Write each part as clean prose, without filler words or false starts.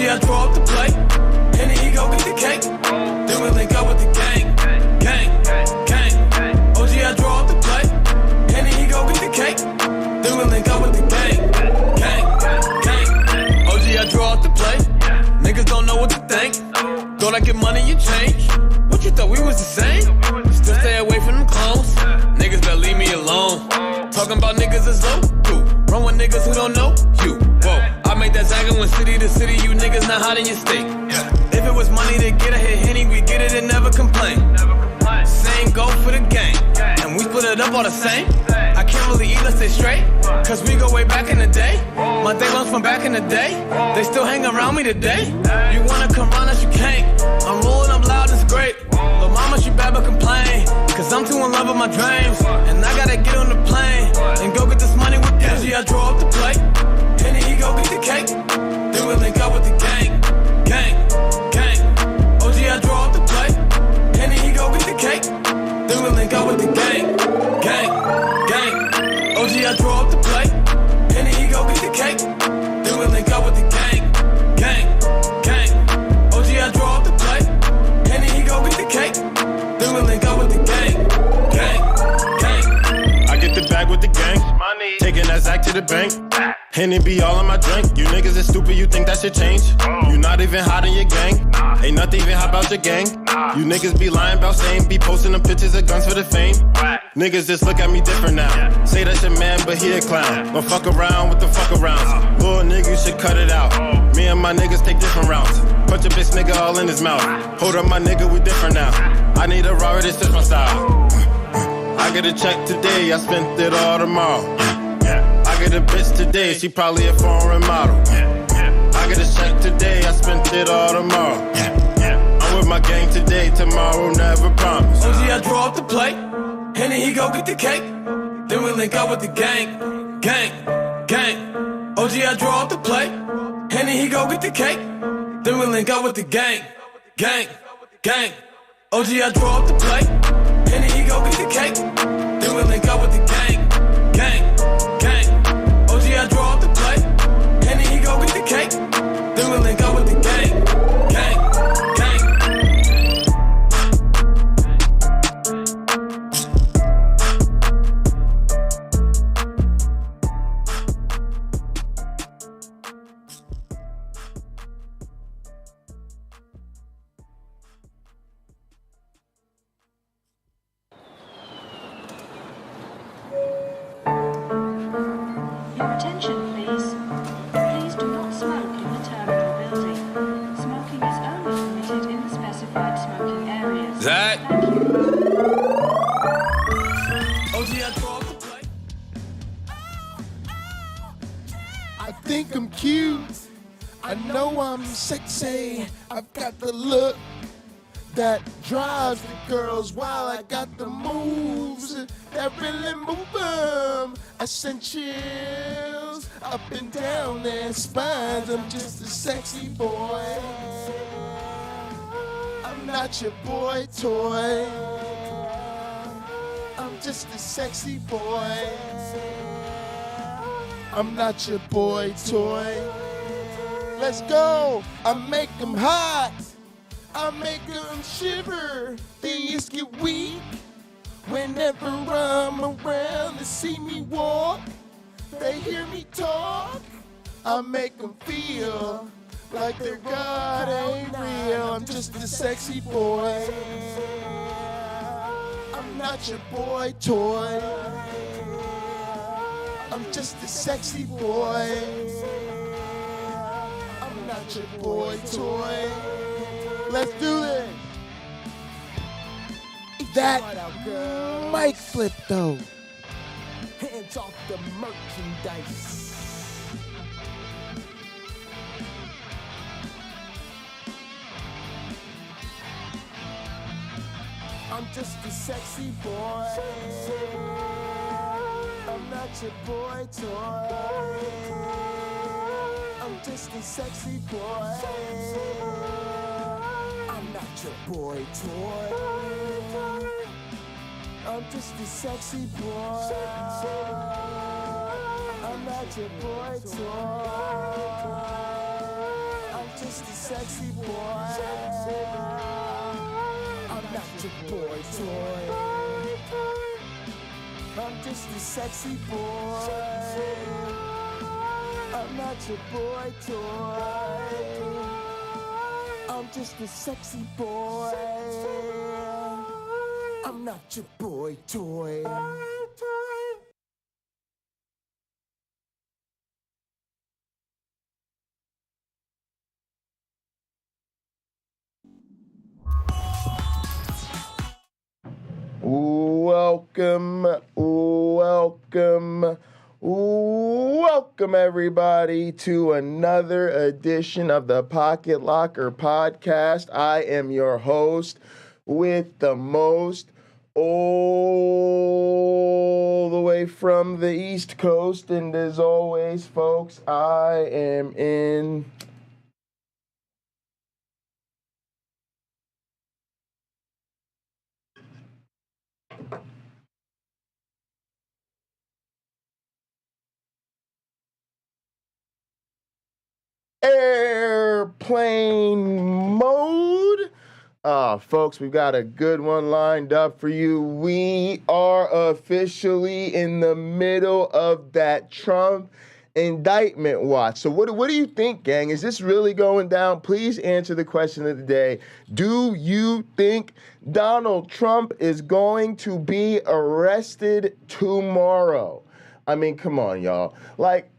I draw up the plate, and then he go get the cake. Then we link up with the gang, gang, gang. OG, I draw up the plate, and then he go get the cake. Then we link up with the gang, gang, gang. OG, I draw up the plate. Niggas don't know what to think. Thought I get money, you change. What you thought we was the same? Still stay away from them clones. Niggas better leave me alone. Talking about niggas as though you run with niggas who don't know you. Whoa, I made that Zaga when city to city, you niggas not hot in your state. If it was money to get a hit Henny, we get it and never complain. Same go for the gang, and we split it up all the same. I can't really eat, let's stay straight, cause we go way back in the day. My day ones from back in the day, they still hang around me today. You wanna come round us, you can't. I'm rolling up loud, it's great. But mama, she bad but complain, cause I'm too in love with my dreams. And I gotta get on the plane, and go get this money with Dizzy. I draw up the plate, and then he go get the cake. Then we link up with the gang, gang, gang. OG, I draw up the plate, and then he go get the cake. Then we link up with the gang, gang, gang. OG, I draw up the plate, and then he go get the cake. Then we link up with the gang, gang, gang. OG, I draw up the plate, and then he go get the cake. Then we link up with the gang, gang, gang. I get the bag with the gang, taking that Zach to the bank. And it be all in my drink. You niggas is stupid, you think that shit change? You not even hot in your gang. Ain't nothing even hot about your gang. You niggas be lying about same. Be posting them pictures of guns for the fame. Niggas just look at me different now. Say that's your man, but he a clown. Don't fuck around with the fuck arounds. Little nigga, you should cut it out. Me and my niggas take different routes. Punch a bitch nigga all in his mouth. Hold up my nigga, we different now. I need a Robert, it's just my style. I get a check today, I spent it all tomorrow. I get a bitch today, she probably a foreign model. I get a check today, I spent it all tomorrow. I'm with my gang today, tomorrow never promise. OG, I draw up the plate, and then he go get the cake. Then we link up with the gang, gang, gang. OG, I draw up the plate, and then he go get the cake. Then we link up with the gang, gang, gang. OG, I draw up the plate, and then he go get the cake. Then we link up with the gang, gang, gang. OG, I draw up the plate, and then he go get the cake. Then we link up with the gang, gang, gang. Your attention, please. Please do not smoke in the terminal building. Smoking is only permitted in the specified smoking areas. Zach. Thank you. OG, I draw up the plate. I think I'm cute. I know I'm sexy. I've got the look that drives the girls while I got the moves that really move them. I send chills up and down their spines. I'm just a sexy boy. I'm not your boy toy. I'm just a sexy boy. I'm not your boy toy. Let's go. I make them hot. I make them shiver. They just get weak. Whenever I'm around, they see me walk. They hear me talk. I make them feel like their God ain't real. I'm just a sexy boy. I'm not your boy toy. I'm just a sexy boy. I'm not your boy toy. Let's do this. That mic flip though. Hands off the merchandise. I'm just a sexy boy. I'm not your boy toy. I'm just a sexy boy. I'm not your boy toy. I'm just a sexy boy. I'm not your boy toy. I'm just toy. I'm just a sexy boy. I'm not your boy toy. I'm just a sexy boy. I'm not your boy toy. Welcome everybody to another edition of the Pocket Locker Podcast. I am your host with the most, all the way from the East Coast, and as always, folks, I am in airplane mode. Folks, we've got a good one lined up for you. We are officially in the middle of that Trump indictment watch. So what do you think, gang? Is this really going down? Please answer the question of the day. Do you think Donald Trump is going to be arrested tomorrow? I mean, come on, y'all. Like,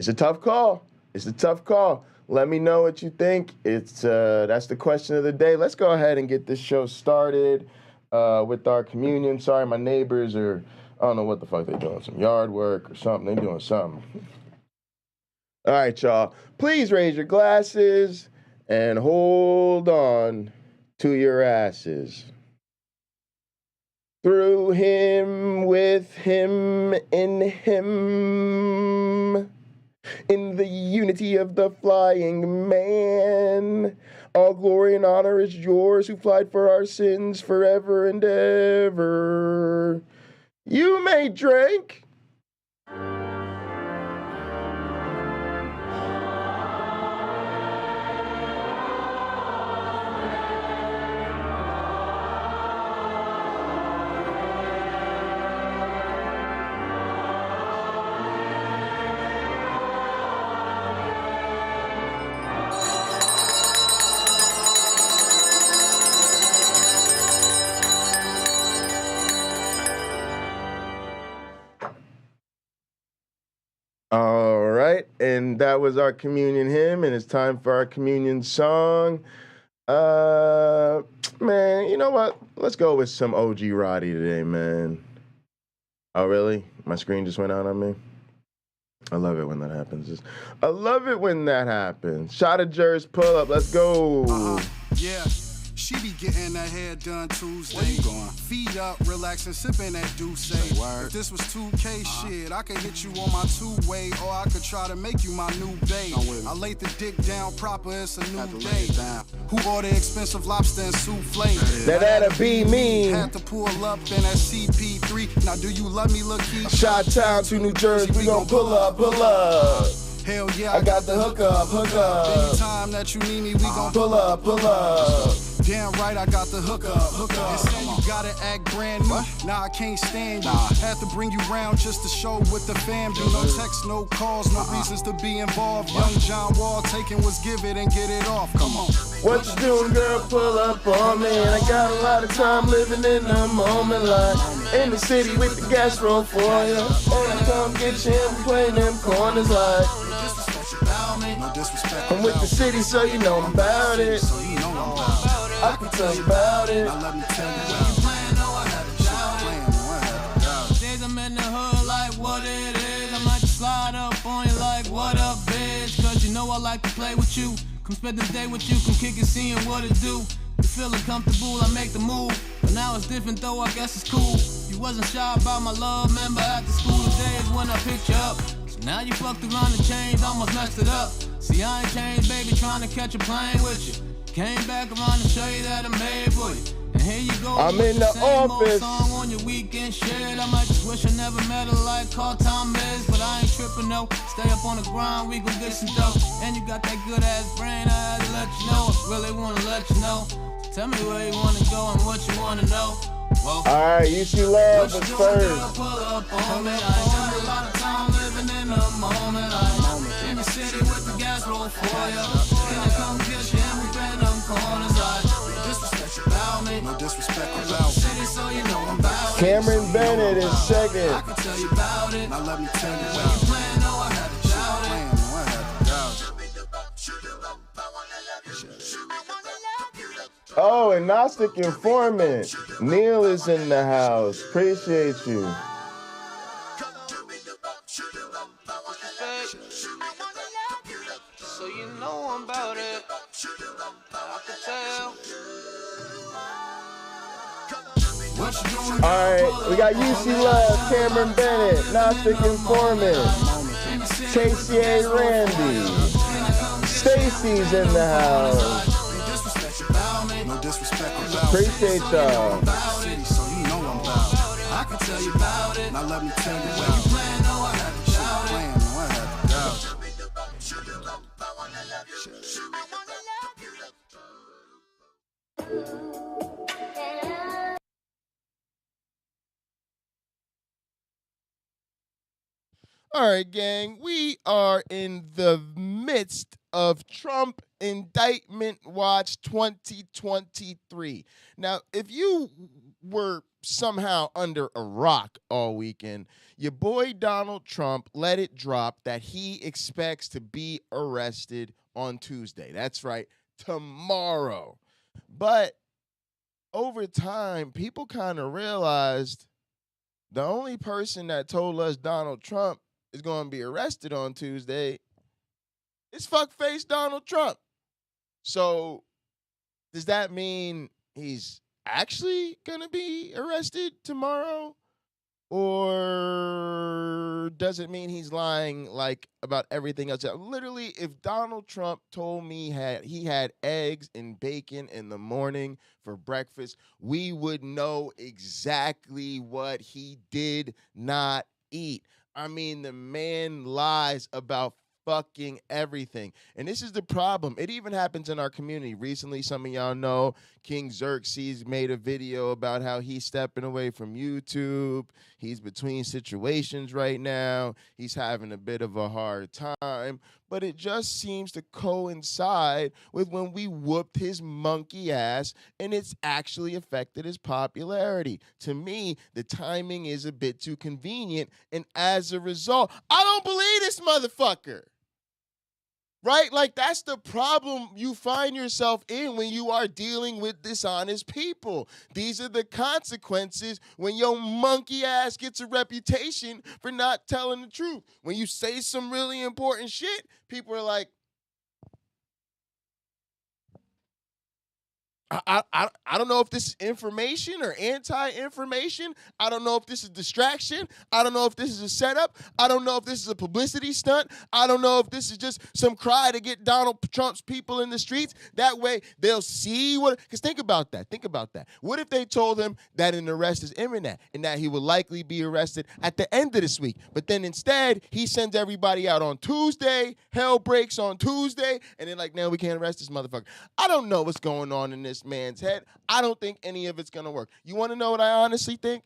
it's a tough call. It's a tough call. Let me know what you think. That's the question of the day. Let's go ahead and get this show started with our communion. Sorry, my neighbors are, I don't know what the fuck they're doing, some yard work or something. They're doing something. All right, y'all. Please raise your glasses and hold on to your asses. Through him, with him, in him. In the unity of the flying man, all glory and honor is yours who flied for our sins forever and ever. You may drink. All right, and that was our communion hymn, and it's time for our communion song. Man, you know what? Let's go with some OG Roddy today, man. Oh, really? My screen just went out on me? I love it when that happens. I love it when that happens. Shot of Jers, pull up, let's go. Yeah. She be getting her hair done Tuesday. Where you going? Feet up, relaxing, sipping that Douce. If this was 2K shit, I could hit you on my two-way, or I could try to make you my new babe. I laid the dick down proper, it's a new day. Who ordered expensive lobster and souffle? That'll be me. Had to pull up in that CP3. Now do you love me, look key? Shot town to New Jersey, we gon' pull up. Hell yeah, I got the hook up. Anytime that you need me, we gon' pull up. Damn right, I got the hook up. And say you gotta act brand new. Nah, I can't stand you. Had to bring you round just to show what the fam do. No text, no calls, no reasons to be involved. Young John Wall taking what's give it and get it off. Come on. What you doing, girl? Pull up on me. And I got a lot of time living in the moment, like in the city with the gas roll for you. And I come get you and play them corners like. I'm with the city, so you know I'm about it. I can tell you about it. Now let me tell you what you playing, oh, I had to shout it. Days I'm in the hood like what it is. I might just slide up on you like what up, bitch. Cause you know I like to play with you. Come spend the day with you, come kick it, seeing what it do. You feeling comfortable, I make the move. But now it's different though, I guess it's cool. You wasn't shy about my love, remember after school days when I picked you up. So now you fucked around and changed, almost messed it up. See, I ain't changed, baby, trying to catch a plane with you. Came back around to show you that I'm made for you. And here you go. I'm in the office. Song on your weekend shit. I might just wish I never met her like Carl Tom is, but I ain't tripping no. Stay up on the grind, we gon' get some dough. And you got that good ass brain, I had to let let you know. Really wanna let you know. Tell me where you wanna go and what you wanna know. All right, you see love, but first. Pull up on me. I ain't got a lot of time living in the moment. I'm in the city with the gas roll for ya. Can I come get you and we bend them corners? No disrespect about me. No disrespect about me. City, so you know I'm about it. Cameron Bennett is second. I can tell you about it. Now let me tell you When about you playing, no, I had to shout it. Oh, and Gnostic Informant. Neil is in the house. Appreciate you. So you know I'm about it. I can tell. All right, we got UC Love, Cameron Bennett, Gnostic Informant, Casey A. Randy, Stacy's in the house. No disrespect about Appreciate y'all. city, so you know I'm about it. I can tell you about it. Now let me tell you When about you playing, no, I had to shout it. playing, no, I had to doubt. All right, gang, we are in the midst of Trump Indictment Watch 2023. Now, if you were somehow under a rock all weekend, your boy Donald Trump let it drop that he expects to be arrested on Tuesday. That's right, tomorrow. But over time, people kind of realized the only person that told us Donald Trump is going to be arrested on Tuesday is fuckface Donald Trump. So does that mean he's actually going to be arrested tomorrow? Or does it mean he's lying like about everything else? Literally, if Donald Trump told me he had eggs and bacon in the morning for breakfast, we would know exactly what he did not eat. I mean, the man lies about fucking everything. And this is the problem. It even happens in our community. Recently, some of y'all know King Xerxes made a video about how he's stepping away from YouTube. He's between situations right now. He's having a bit of a hard time. But it just seems to coincide with when we whooped his monkey ass, and it's actually affected his popularity. To me, the timing is a bit too convenient, and as a result, I don't believe this motherfucker. Right? Like, that's the problem you find yourself in when you are dealing with dishonest people. These are the consequences when your monkey ass gets a reputation for not telling the truth. When you say some really important shit, people are like, I don't know if this is information or anti-information. I don't know if this is distraction. I don't know if this is a setup. I don't know if this is a publicity stunt. I don't know if this is just some cry to get Donald Trump's people in the streets. That way they'll see what, because think about that. Think about that. What if they told him that an arrest is imminent and that he would likely be arrested at the end of this week? But then instead, he sends everybody out on Tuesday, hell breaks on Tuesday, and then like, now we can't arrest this motherfucker. I don't know what's going on in this man's head. I don't think any of it's going to work. You want to know what I honestly think?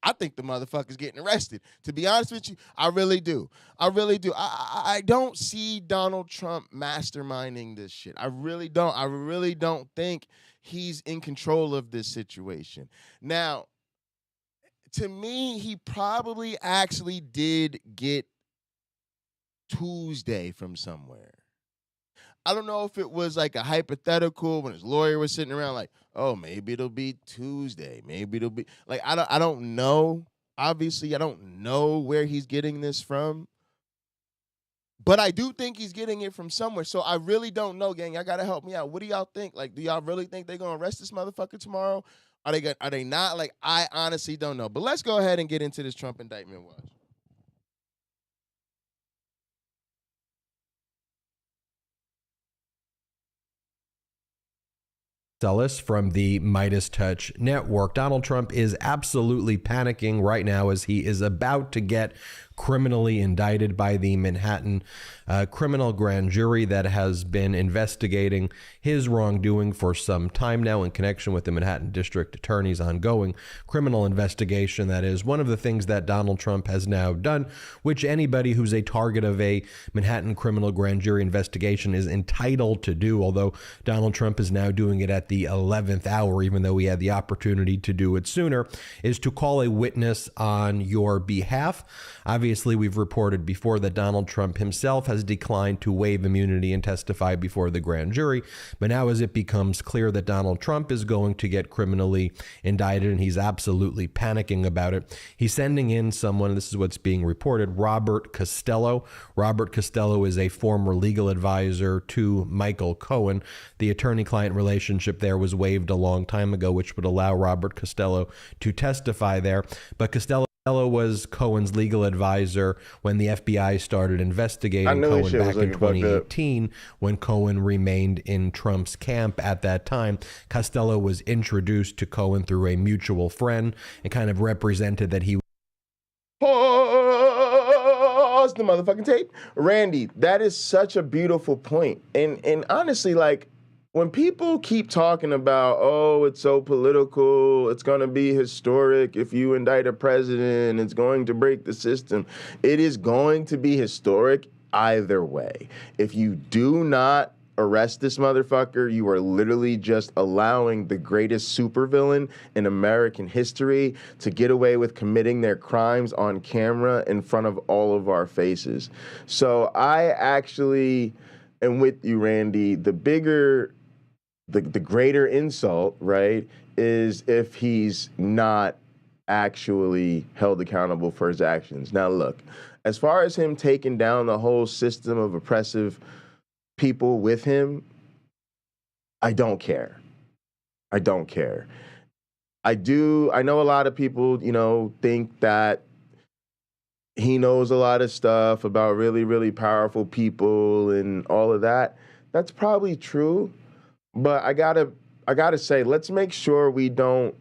I think the motherfucker's getting arrested. To be honest with you, I really do. I really do. I don't see Donald Trump masterminding this shit. I really don't. I really don't think he's in control of this situation. Now, to me, he probably actually did get Tuesday from somewhere. I don't know if it was like a hypothetical when his lawyer was sitting around like, oh, maybe it'll be Tuesday. Maybe it'll be like, I don't know. Obviously, I don't know where he's getting this from. But I do think he's getting it from somewhere. So I really don't know, gang. Y'all got to help me out. What do y'all think? Like, do y'all really think they're going to arrest this motherfucker tomorrow? Are they not? Like, I honestly don't know. But let's go ahead and get into this Trump indictment watch. Dulles from the Midas Touch Network. Donald Trump is absolutely panicking right now as he is about to get criminally indicted by the Manhattan criminal grand jury that has been investigating his wrongdoing for some time now in connection with the Manhattan District Attorney's ongoing criminal investigation. That is one of the things that Donald Trump has now done, which anybody who's a target of a Manhattan criminal grand jury investigation is entitled to do, although Donald Trump is now doing it at the 11th hour, even though he had the opportunity to do it sooner, is to call a witness on your behalf. Obviously, we've reported before that Donald Trump himself has declined to waive immunity and testify before the grand jury. But now as it becomes clear that Donald Trump is going to get criminally indicted, and he's absolutely panicking about it, he's sending in someone, this is what's being reported, Robert Costello. Robert Costello is a former legal advisor to Michael Cohen. The attorney-client relationship there was waived a long time ago, which would allow Robert Costello to testify there. But Costello was Cohen's legal advisor when the FBI started investigating Cohen back in 2018, when Cohen remained in Trump's camp at that time. Costello was introduced to Cohen through a mutual friend and kind of represented that he... Pause the motherfucking tape. Randy, that is such a beautiful point. And honestly, like, when people keep talking about, oh, it's so political, it's going to be historic if you indict a president, it's going to break the system, it is going to be historic either way. If you do not arrest this motherfucker, you are literally just allowing the greatest supervillain in American history to get away with committing their crimes on camera in front of all of our faces. So I actually am with you, Randy. The greater insult, right, is if he's not actually held accountable for his actions. Now, look, as far as him taking down the whole system of oppressive people with him, I don't care. I don't care. I know a lot of people, think that he knows a lot of stuff about really, really powerful people and all of that. That's probably true. But I gotta say, let's make sure we don't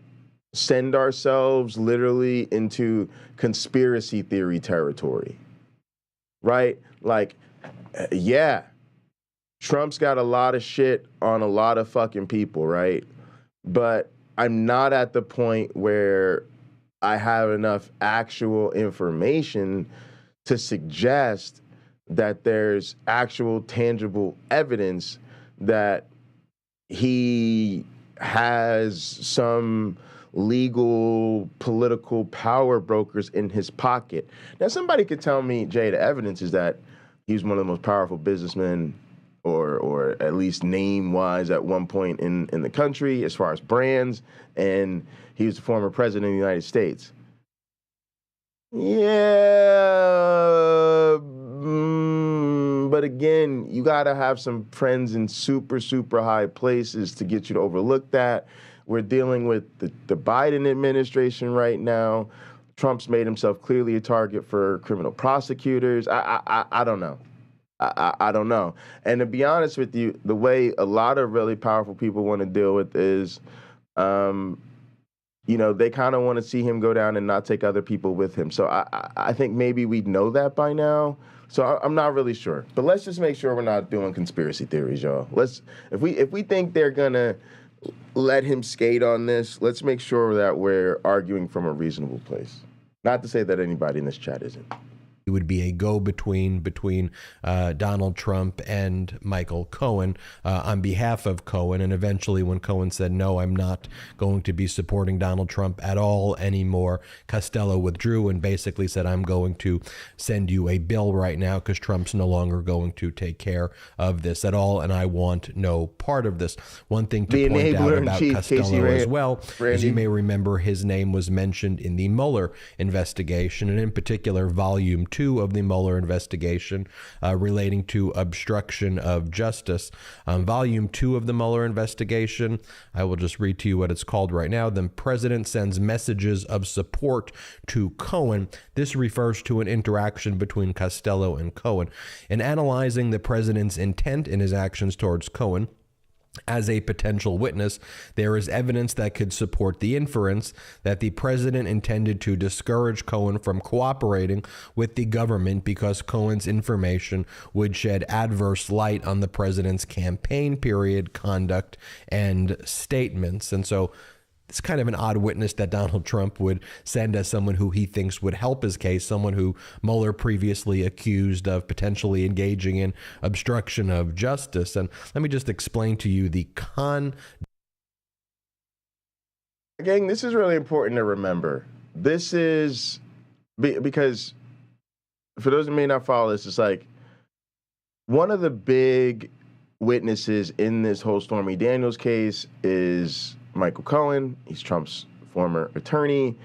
send ourselves literally into conspiracy theory territory, right? Like, yeah, Trump's got a lot of shit on a lot of fucking people, right? But I'm not at the point where I have enough actual information to suggest that there's actual tangible evidence that he has some legal political power brokers in his pocket. Now, somebody could tell me, Jay, the evidence is that he's one of the most powerful businessmen, or at least name-wise at one point in the country as far as brands, and he was the former president of the United States. Yeah, but again, you got to have some friends in super, super high places to get you to overlook that. We're dealing with the Biden administration right now. Trump's made himself clearly a target for criminal prosecutors. I don't know. I don't know. And to be honest with you, the way a lot of really powerful people want to deal with is, they kind of want to see him go down and not take other people with him. So I think maybe we know that by now. So I'm not really sure. But let's just make sure we're not doing conspiracy theories, y'all. If we think they're gonna let him skate on this, let's make sure that we're arguing from a reasonable place. Not to say that anybody in this chat isn't. It would be a go-between between Donald Trump and Michael Cohen on behalf of Cohen. And eventually when Cohen said, no, I'm not going to be supporting Donald Trump at all anymore, Costello withdrew and basically said, I'm going to send you a bill right now because Trump's no longer going to take care of this at all, and I want no part of this. One thing to point out about Costello as well is you may remember his name was mentioned in the Mueller investigation, and in particular, Volume 2 of the Mueller investigation relating to obstruction of justice. Volume 2 of the Mueller investigation, I will just read to you what it's called right now. The president sends messages of support to Cohen. This refers to an interaction between Costello and Cohen. In analyzing the president's intent in his actions towards Cohen, as a potential witness, there is evidence that could support the inference that the president intended to discourage Cohen from cooperating with the government because Cohen's information would shed adverse light on the president's campaign period, conduct, and statements. And so it's kind of an odd witness that Donald Trump would send as someone who he thinks would help his case, someone who Mueller previously accused of potentially engaging in obstruction of justice. And let me just explain to you the Gang, this is really important to remember. This is because for those who may not follow this, it's like one of the big witnesses in this whole Stormy Daniels case is Michael Cohen. He's Trump's former attorney.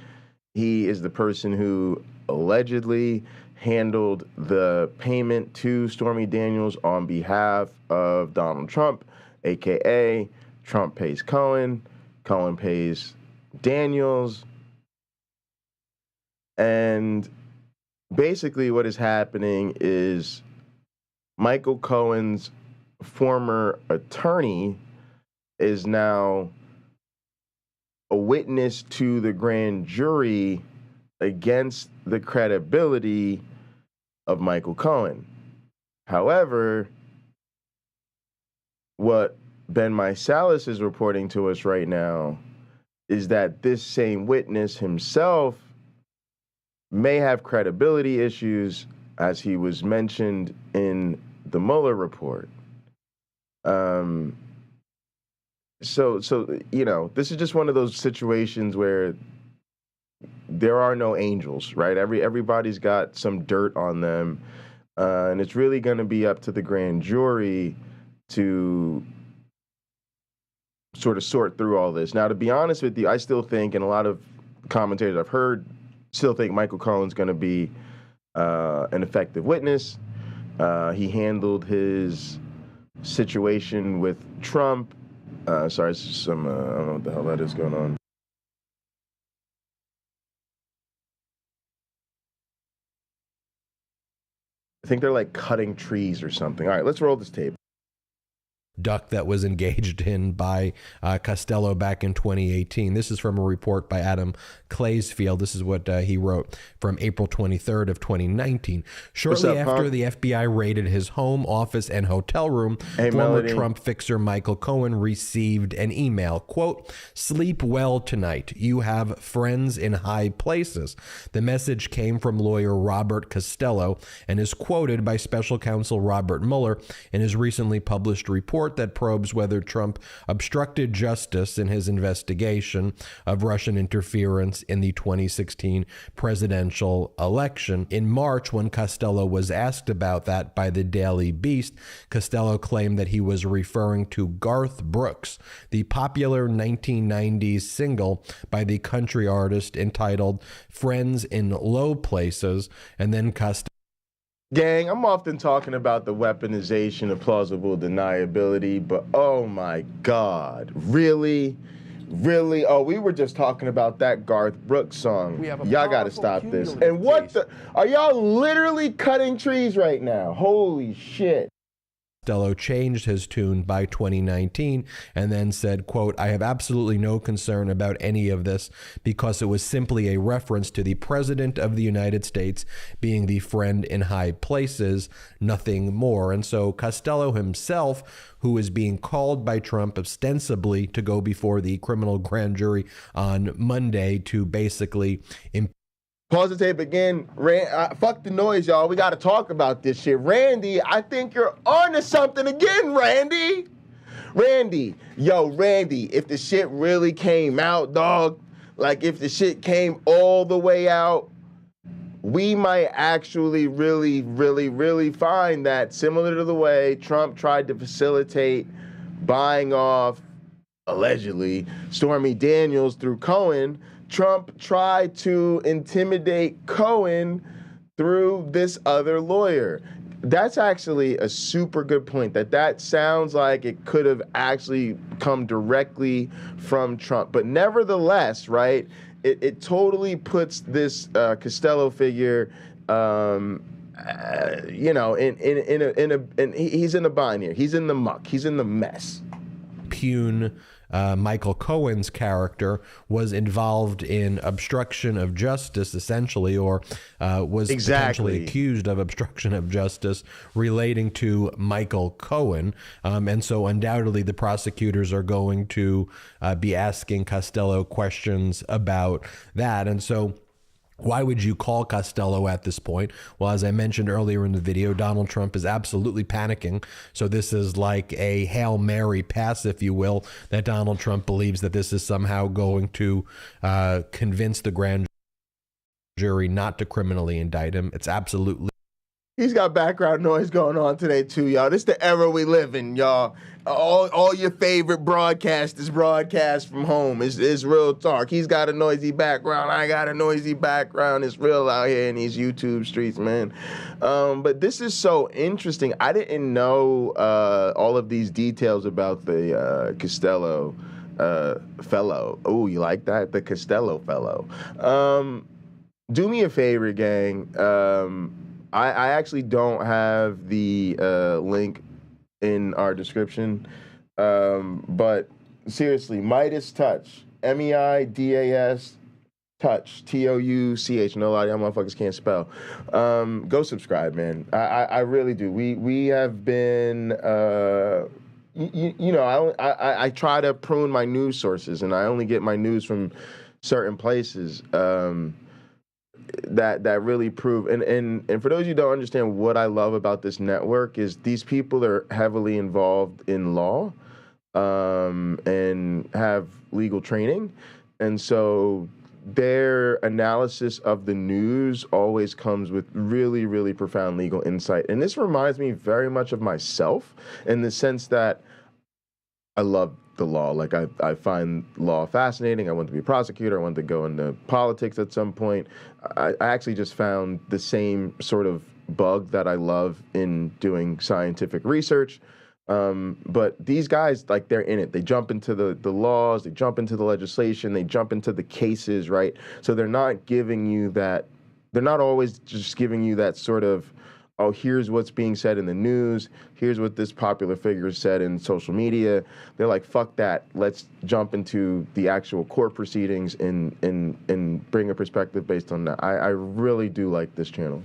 He is the person who allegedly handled the payment to Stormy Daniels on behalf of Donald Trump, aka Trump pays Cohen, Cohen pays Daniels. And basically what is happening is Michael Cohen's former attorney is now a witness to the grand jury against the credibility of Michael Cohen. However, what Ben Meiselas is reporting to us right now is that this same witness himself may have credibility issues, as he was mentioned in the Mueller report. So you know, this is just one of those situations where there are no angels, right? Everybody's got some dirt on them, and it's really going to be up to the grand jury to sort of sort through all this. Now, to be honest with you, I still think, and a lot of commentators I've heard still think Michael Cohen's going to be an effective witness. He handled his situation with Trump. Sorry, some I don't know what the hell that is going on. I think they're like cutting trees or something. All right, let's roll this tape. Duck that was engaged in by Costello back in 2018. This is from a report by Adam Claysfield. This is what he wrote from April 23rd of 2019. Shortly after the FBI raided his home, office, and hotel room, former Trump fixer Michael Cohen received an email, quote, "Sleep well tonight. You have friends in high places." The message came from lawyer Robert Costello and is quoted by special counsel Robert Mueller in his recently published report that probes whether Trump obstructed justice in his investigation of Russian interference in the 2016 presidential election. In March, when Costello was asked about that by the Daily Beast, Costello claimed that he was referring to Garth Brooks, the popular 1990s single by the country artist entitled "Friends in Low Places," and then Costello. Gang, I'm often talking about the weaponization of plausible deniability, but oh my God, really? Really? Oh, we were just talking about that Garth Brooks song. Y'all gotta stop this. And what the? Are y'all literally cutting trees right now? Holy shit. Costello changed his tune by 2019 and then said, quote, "I have absolutely no concern about any of this because it was simply a reference to the President of the United States being the friend in high places, nothing more." And so Costello himself, who is being called by Trump ostensibly to go before the criminal grand jury on Monday to basically Pause the tape again. Fuck the noise, y'all. We got to talk about this shit. Randy, I think you're on to something again, Randy. Randy, if the shit really came out, dog, like if the shit came all the way out, we might actually really find that similar to the way Trump tried to facilitate buying off, allegedly, Stormy Daniels through Cohen, Trump tried to intimidate Cohen through this other lawyer. That's actually a super good point, that sounds like it could have actually come directly from Trump. But nevertheless, right, it totally puts this Costello figure, you know, in he's in a bind here. He's in the muck. He's in the mess. impugn Michael Cohen's character was involved in obstruction of justice, essentially, or was potentially accused of obstruction of justice relating to Michael Cohen. And so undoubtedly the prosecutors are going to be asking Costello questions about that. And so why would you call Costello at this point? Well, as I mentioned earlier in the video, Donald Trump is absolutely panicking. So this is like a Hail Mary pass, if you will, that Donald Trump believes that this is somehow going to convince the grand jury not to criminally indict him. It's absolutely. He's got background noise going on today too, y'all. This is the era we live in, y'all. All your favorite broadcasters broadcast from home. It's real talk. He's got a noisy background. I got a noisy background. It's real out here in these YouTube streets, man. But this is so interesting. I didn't know all of these details about the Costello fellow. Oh, you like that? The Costello fellow. Do me a favor, gang. I actually don't have the link in our description, but seriously, Midas Touch, MEIDAS Touch, TOUCH. No lie, y'all motherfuckers can't spell. Go subscribe, man. I really do. We have been, I try to prune my news sources, and I only get my news from certain places. That really prove and for those of you who don't understand, what I love about this network is these people are heavily involved in law and have legal training, and so their analysis of the news always comes with really, really profound legal insight. And this reminds me very much of myself in the sense that I love the law. Like I find law fascinating. I want to be a prosecutor. I want to go into politics at some point. I actually just found the same sort of bug that I love in doing scientific research. But these guys, like, they're in it. They jump into the laws, they jump into the legislation, they jump into the cases, right? So they're not giving you that, they're not always just giving you that sort of, oh, here's what's being said in the news, here's what this popular figure said in social media. They're like, fuck that, let's jump into the actual court proceedings and bring a perspective based on that. I really do like this channel.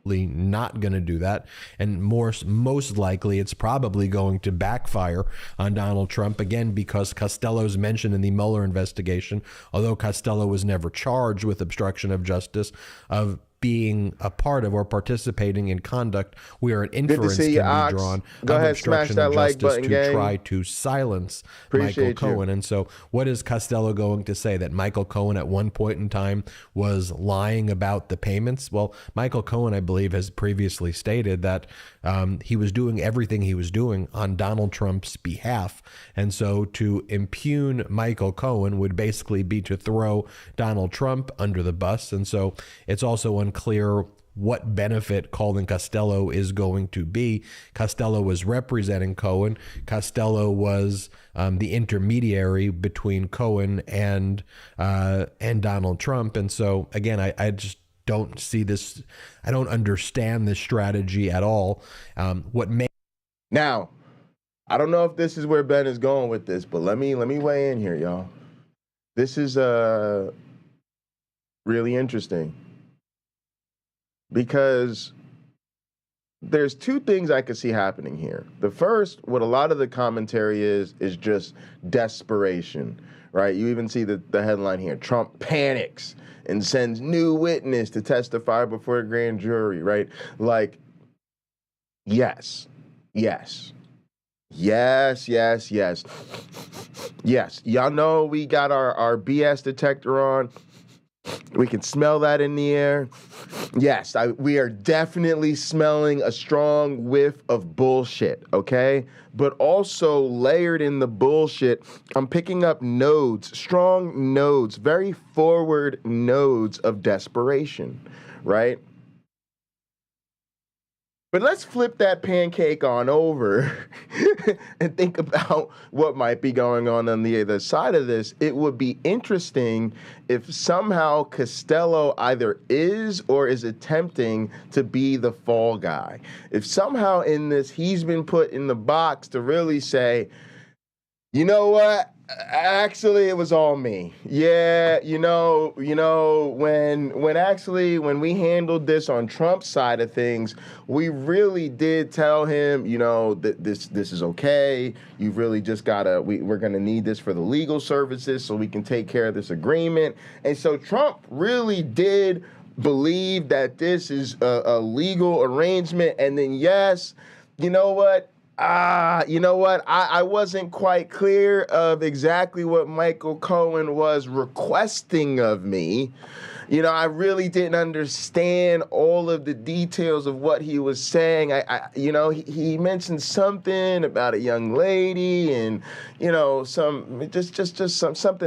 Not going to do that, and most likely it's probably going to backfire on Donald Trump again, because Costello's mentioned in the Mueller investigation, although Costello was never charged with obstruction of justice, of being a part of or participating in conduct where an inference can be drawn Go of ahead, obstruction smash that of like justice button, to gang. try to silence Appreciate Michael Cohen. And so what is Costello going to say? That Michael Cohen at one point in time was lying about the payments? Well, Michael Cohen, I believe, has previously stated that he was doing everything he was doing on Donald Trump's behalf. And so to impugn Michael Cohen would basically be to throw Donald Trump under the bus. And so it's also unclear what benefit calling Costello is going to be. Costello was representing Cohen. Costello was the intermediary between Cohen and Donald Trump. And so, again, I just don't see this. I don't understand this strategy at all. Now, I don't know if this is where Ben is going with this, but let me weigh in here, y'all. This is really interesting, because there's two things I could see happening here. The first, what a lot of the commentary is just desperation, right? You even see the headline here: Trump panics and sends new witness to testify before a grand jury, right? Like, yes. Yes, y'all know we got our BS detector on. We can smell that in the air. Yes, we are definitely smelling a strong whiff of bullshit, okay? But also layered in the bullshit, I'm picking up nodes, strong nodes, very forward nodes of desperation, right? But let's flip that pancake on over and think about what might be going on the other side of this. It would be interesting if somehow Costello either is or is attempting to be the fall guy. If somehow in this he's been put in the box to really say, You know what? Actually, it was all me. Yeah, when we handled this on Trump's side of things, we really did tell him, that this is okay. You really just gotta. We're gonna need this for the legal services so we can take care of this agreement. And so Trump really did believe that this is a legal arrangement. And then yes, you know what? I wasn't quite clear of exactly what Michael Cohen was requesting of me. I really didn't understand all of the details of what he was saying. He mentioned something about a young lady and, something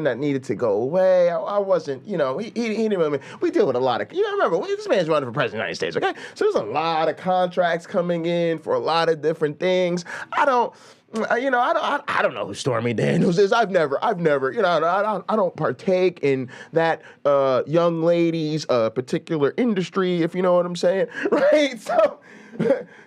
that needed to go away. I wasn't, he didn't really, we deal with a lot of, remember, this man's running for president of the United States, okay? So there's a lot of contracts coming in for a lot of different things. I don't know who Stormy Daniels is. I've never, I don't partake in that young lady's particular industry, if you know what I'm saying, right?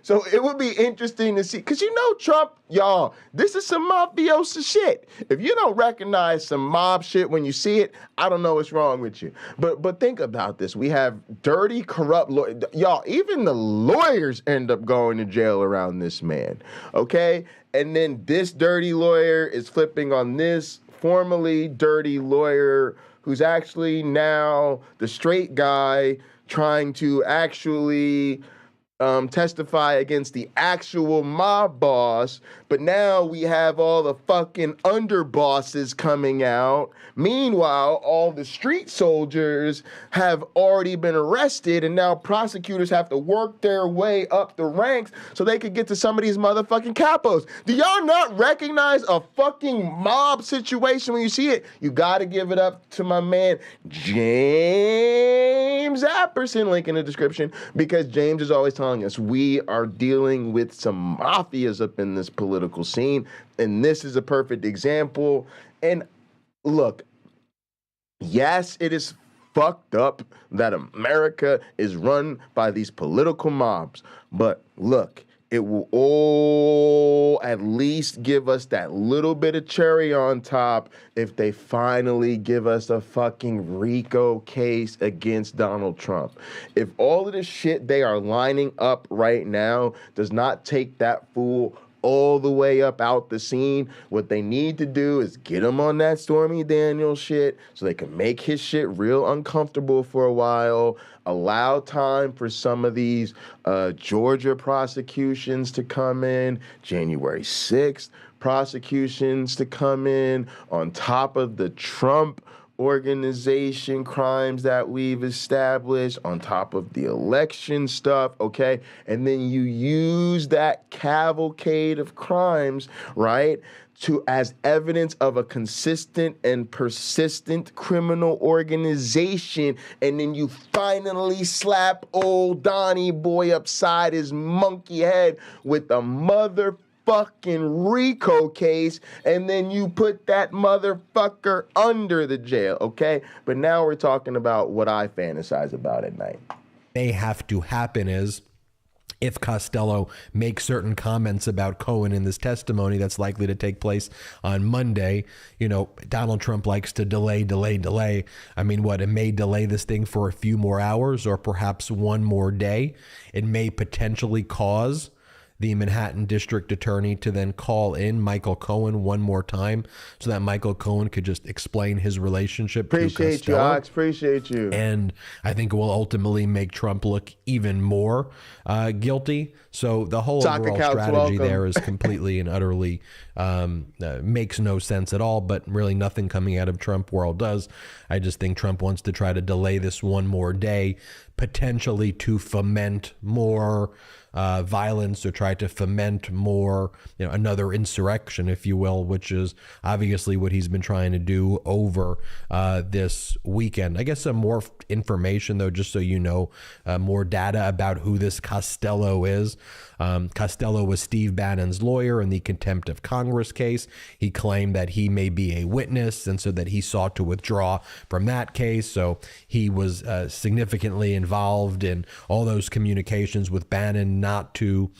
So it would be interesting to see, because Trump, y'all, this is some mafiosa shit. If you don't recognize some mob shit when you see it, I don't know what's wrong with you. But think about this. We have dirty, corrupt lawyers. Y'all, even the lawyers end up going to jail around this man, okay? And then this dirty lawyer is flipping on this formerly dirty lawyer who's actually now the straight guy trying to actually testify against the actual mob boss, but now we have all the fucking underbosses coming out. Meanwhile, all the street soldiers have already been arrested, and now prosecutors have to work their way up the ranks so they could get to some of these motherfucking capos. Do y'all not recognize a fucking mob situation when you see it? You gotta give it up to my man, James Apperson, link in the description, because James is always telling us we are dealing with some mafias up in this political scene, and this is a perfect example. And look, yes, it is fucked up that America is run by these political mobs, but look, it will all at least give us that little bit of cherry on top if they finally give us a fucking RICO case against Donald Trump. If all of the shit they are lining up right now does not take that fool all the way up out the scene, what they need to do is get him on that Stormy Daniels shit so they can make his shit real uncomfortable for a while, allow time for some of these Georgia prosecutions to come in, January 6th prosecutions to come in, on top of the Trump organization crimes that we've established, on top of the election stuff, okay? And then you use that cavalcade of crimes, right, as evidence of a consistent and persistent criminal organization, and then you finally slap old Donnie Boy upside his monkey head with a motherfucking RICO case, and then you put that motherfucker under the jail, okay? But now we're talking about what I fantasize about at night. May have to happen is if Costello makes certain comments about Cohen in this testimony that's likely to take place on Monday. Donald Trump likes to delay. I mean, it may delay this thing for a few more hours or perhaps one more day. It may potentially cause the Manhattan District Attorney to then call in Michael Cohen one more time so that Michael Cohen could just explain his relationship to Costello. Appreciate you, Ox. Appreciate you. And I think it will ultimately make Trump look even more guilty. So the whole overall strategy there is completely and utterly makes no sense at all, but really nothing coming out of Trump world does. I just think Trump wants to try to delay this one more day, potentially to foment more violence or try to foment more, another insurrection, if you will, which is obviously what he's been trying to do over this weekend. I guess some more information, though, just so you know, more data about who this Costello is. Costello was Steve Bannon's lawyer in the contempt of Congress case. He claimed that he may be a witness, and so that he sought to withdraw from that case. So he was significantly involved involved in all those communications with Bannon not to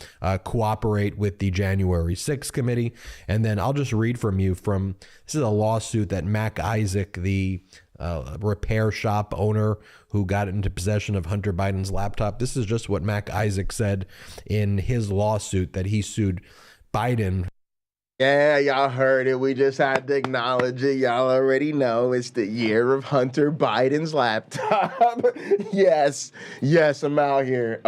cooperate with the January 6th committee. And then I'll just read from you this is a lawsuit that Mac Isaac, the repair shop owner who got into possession of Hunter Biden's laptop. This is just what Mac Isaac said in his lawsuit that he sued Biden. Yeah, y'all heard it. We just had to acknowledge it. Y'all already know it's the year of Hunter Biden's laptop. Yes, I'm out here.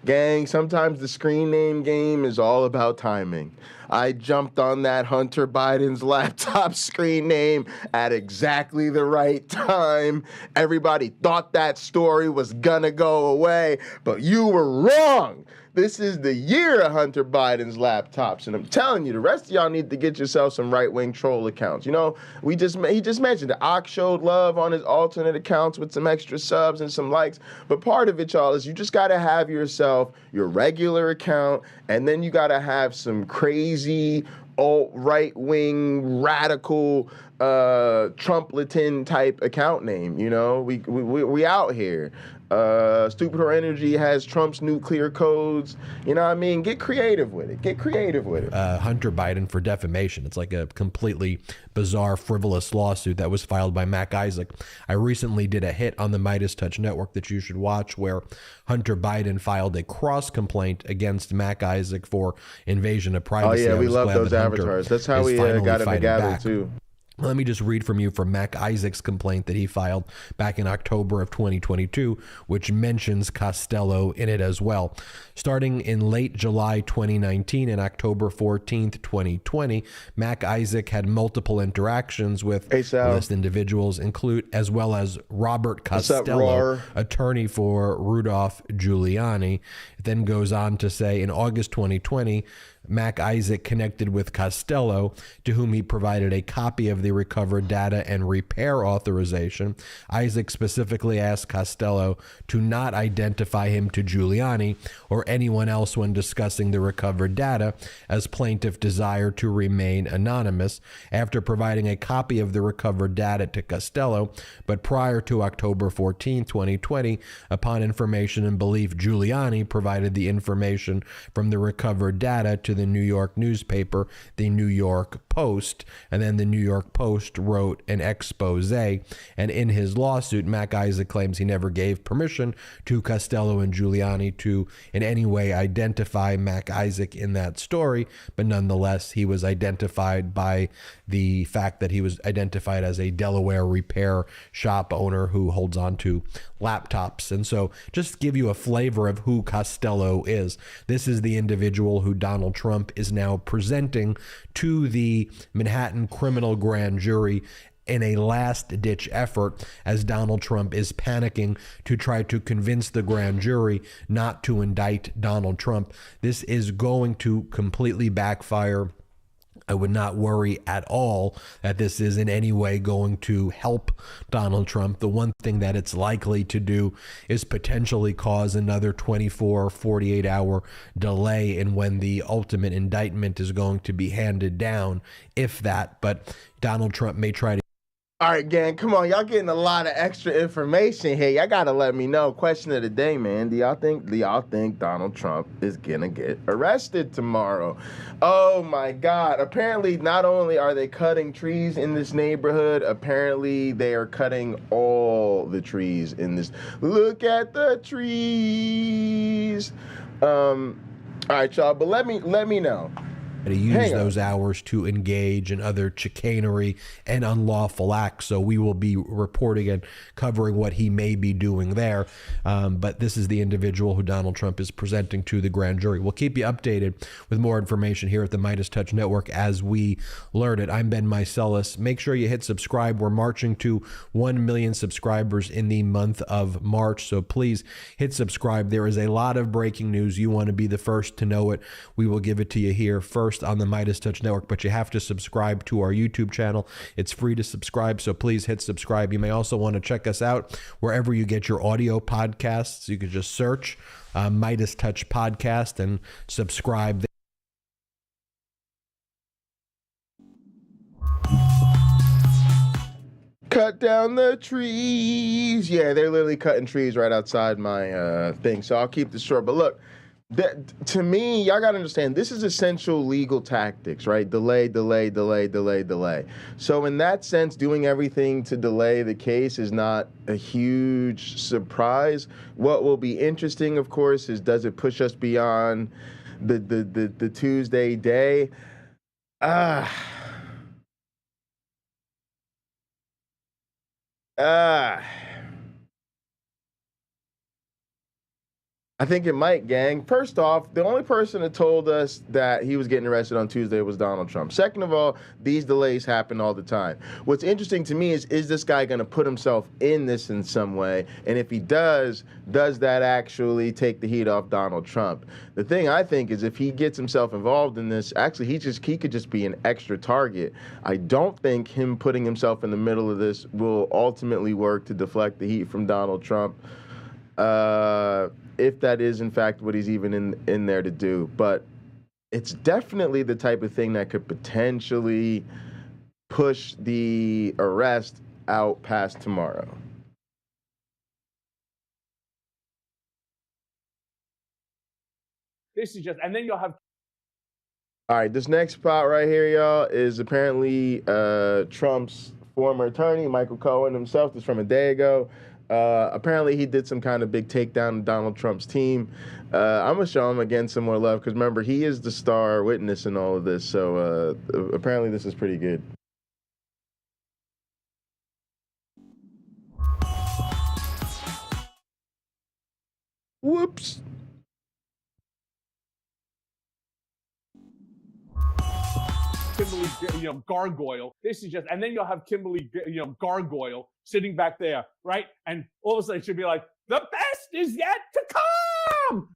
Gang, sometimes the screen name game is all about timing. I jumped on that Hunter Biden's laptop screen name at exactly the right time. Everybody thought that story was gonna go away, but you were wrong. This is the year of Hunter Biden's laptops, and I'm telling you, the rest of y'all need to get yourself some right-wing troll accounts. You know, he just mentioned the Ox showed love on his alternate accounts with some extra subs and some likes, but part of it, y'all, is you just gotta have yourself your regular account, and then you gotta have some crazy alt-right-wing radical Trump-latin type account name. You know, we out here. Stupid Her Energy has Trump's nuclear codes. You know what I mean? Get creative with it. Hunter Biden for defamation. It's like a completely bizarre, frivolous lawsuit that was filed by Mac Isaac. I recently did a hit on the Midas Touch Network that you should watch where Hunter Biden filed a cross complaint against Mac Isaac for invasion of privacy. Oh, yeah, we love those avatars. That's how we got him together, too. Let me just read from you from Mac Isaac's complaint that he filed back in October of 2022, which mentions Costello in it as well. Starting in late July 2019 and October 14th, 2020, Mac Isaac had multiple interactions with list individuals, as well as Robert Costello, attorney for Rudolph Giuliani. It then goes on to say in August 2020, Mac Isaac connected with Costello, to whom he provided a copy of the recovered data and repair authorization. Isaac specifically asked Costello to not identify him to Giuliani or anyone else when discussing the recovered data, as plaintiff desired to remain anonymous. After providing a copy of the recovered data to Costello, but prior to October 14, 2020, upon information and belief, Giuliani provided the information from the recovered data to the New York newspaper, the New York Post, and then the New York Post wrote an expose. And in his lawsuit, Mac Isaac claims he never gave permission to Costello and Giuliani to in any way identify Mac Isaac in that story, but nonetheless, he was identified by the fact that he was identified as a Delaware repair shop owner who holds on to laptops. And so just to give you a flavor of who Costello is, this is the individual who Donald Trump is now presenting to the Manhattan criminal grand jury in a last-ditch effort as Donald Trump is panicking to try to convince the grand jury not to indict Donald Trump. This is going to completely backfire. I would not worry at all that this is in any way going to help Donald Trump. The one thing that it's likely to do is potentially cause another 24 or 48-hour delay in when the ultimate indictment is going to be handed down, if that. But Donald Trump may try to. All right, gang, come on. Y'all getting a lot of extra information here. Y'all got to let me know. Question of the day, man. Do y'all think Donald Trump is going to get arrested tomorrow? Oh, my God. Apparently, not only are they cutting trees in this neighborhood, apparently they are cutting all the trees in this. Look at the trees. All right, y'all, but let me know. To use those hours to engage in other chicanery and unlawful acts. So we will be reporting and covering what he may be doing there. But this is the individual who Donald Trump is presenting to the grand jury. We'll keep you updated with more information here at the Midas Touch Network as we learn it. I'm Ben Mycelis. Make sure you hit subscribe. We're marching to 1 million subscribers in the month of March. So please hit subscribe. There is a lot of breaking news. You want to be the first to know it. We will give it to you here first on the Midas Touch Network, but you have to subscribe to our YouTube channel. It's free to subscribe, so please hit subscribe. You may also want to check us out wherever you get your audio podcasts. You can just search Midas Touch Podcast and subscribe. Cut down the trees. Yeah, they're literally cutting trees right outside my thing. So I'll keep this short. But look, to me, y'all gotta understand, this is essential legal tactics, right? Delay, delay, delay, delay, delay. So in that sense, doing everything to delay the case is not a huge surprise. What will be interesting, of course, is does it push us beyond the Tuesday day? I think it might, gang. First off, the only person that told us that he was getting arrested on Tuesday was Donald Trump. Second of all, these delays happen all the time. What's interesting to me is this guy going to put himself in this in some way? And if he does that actually take the heat off Donald Trump? The thing I think is if he gets himself involved in this, actually he could just be an extra target. I don't think him putting himself in the middle of this will ultimately work to deflect the heat from Donald Trump. If that is in fact what he's even in there to do. But it's definitely the type of thing that could potentially push the arrest out past tomorrow. This is just, and then you'll have. All right, this next spot right here, y'all, is apparently Trump's former attorney, Michael Cohen himself. This is from a day ago. Apparently he did some kind of big takedown of Donald Trump's team. I'm going to show him again some more love because remember, he is the star witness in all of this. So apparently this is pretty good. Whoops. Kimberly, Gargoyle. This is just, and then you'll have Kimberly, Gargoyle sitting back there, right? And all of a sudden she'll be like, the best is yet to come.